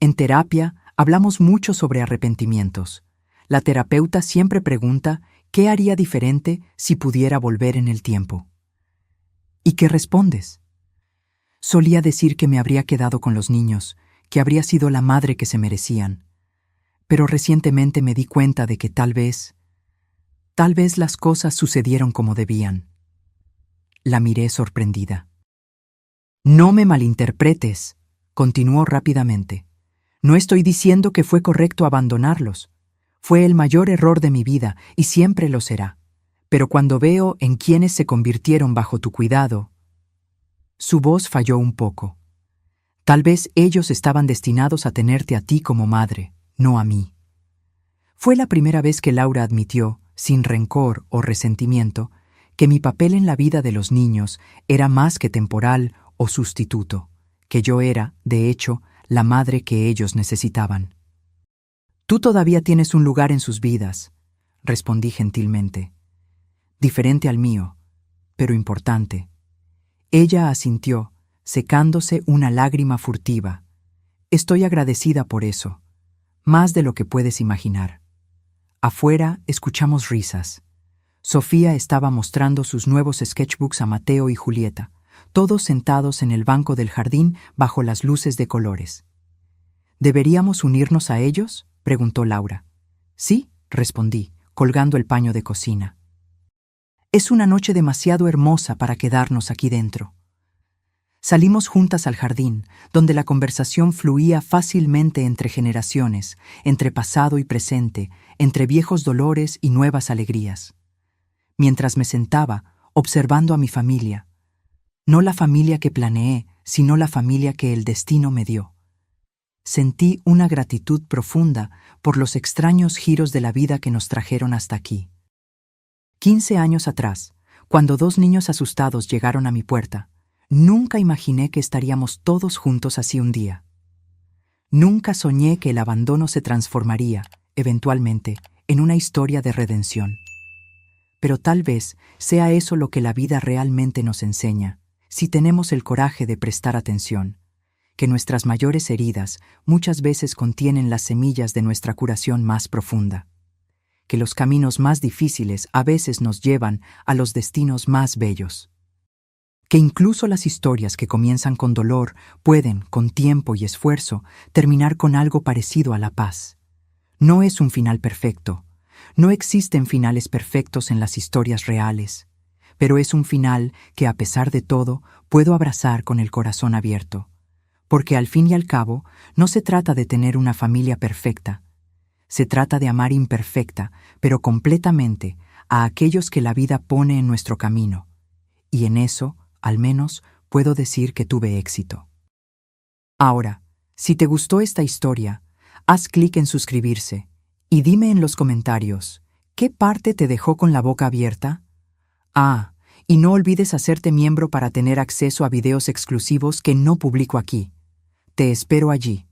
«en terapia hablamos mucho sobre arrepentimientos. La terapeuta siempre pregunta ¿qué haría diferente si pudiera volver en el tiempo? ¿Y qué respondes?» Solía decir que me habría quedado con los niños, que habría sido la madre que se merecían. Pero recientemente me di cuenta de que tal vez las cosas sucedieron como debían. La miré sorprendida. «No me malinterpretes», continuó rápidamente. «No estoy diciendo que fue correcto abandonarlos. Fue el mayor error de mi vida y siempre lo será. Pero cuando veo en quienes se convirtieron bajo tu cuidado...» Su voz falló un poco. «Tal vez ellos estaban destinados a tenerte a ti como madre, no a mí». Fue la primera vez que Laura admitió, sin rencor o resentimiento, que mi papel en la vida de los niños era más que temporal o sustituto, que yo era, de hecho, la madre que ellos necesitaban. Tú todavía tienes un lugar en sus vidas, respondí gentilmente. Diferente al mío, pero importante. Ella asintió, secándose una lágrima furtiva. Estoy agradecida por eso, más de lo que puedes imaginar. Afuera escuchamos risas. Sofía estaba mostrando sus nuevos sketchbooks a Mateo y Julieta, todos sentados en el banco del jardín bajo las luces de colores. ¿Deberíamos unirnos a ellos?, preguntó Laura. Sí, respondí, colgando el paño de cocina. Es una noche demasiado hermosa para quedarnos aquí dentro. Salimos juntas al jardín, donde la conversación fluía fácilmente entre generaciones, entre pasado y presente, entre viejos dolores y nuevas alegrías. Mientras me sentaba, observando a mi familia. No la familia que planeé, sino la familia que el destino me dio. Sentí una gratitud profunda por los extraños giros de la vida que nos trajeron hasta aquí. 15 años atrás, cuando 2 niños asustados llegaron a mi puerta, nunca imaginé que estaríamos todos juntos así un día. Nunca soñé que el abandono se transformaría, eventualmente, en una historia de redención. Pero tal vez sea eso lo que la vida realmente nos enseña, si tenemos el coraje de prestar atención, que nuestras mayores heridas muchas veces contienen las semillas de nuestra curación más profunda, que los caminos más difíciles a veces nos llevan a los destinos más bellos, que incluso las historias que comienzan con dolor pueden, con tiempo y esfuerzo, terminar con algo parecido a la paz. No es un final perfecto. No existen finales perfectos en las historias reales, pero es un final que, a pesar de todo, puedo abrazar con el corazón abierto. Porque al fin y al cabo, no se trata de tener una familia perfecta. Se trata de amar imperfecta, pero completamente, a aquellos que la vida pone en nuestro camino. Y en eso, al menos, puedo decir que tuve éxito. Ahora, si te gustó esta historia, haz clic en suscribirse. Y dime en los comentarios, ¿qué parte te dejó con la boca abierta? Y no olvides hacerte miembro para tener acceso a videos exclusivos que no publico aquí. Te espero allí.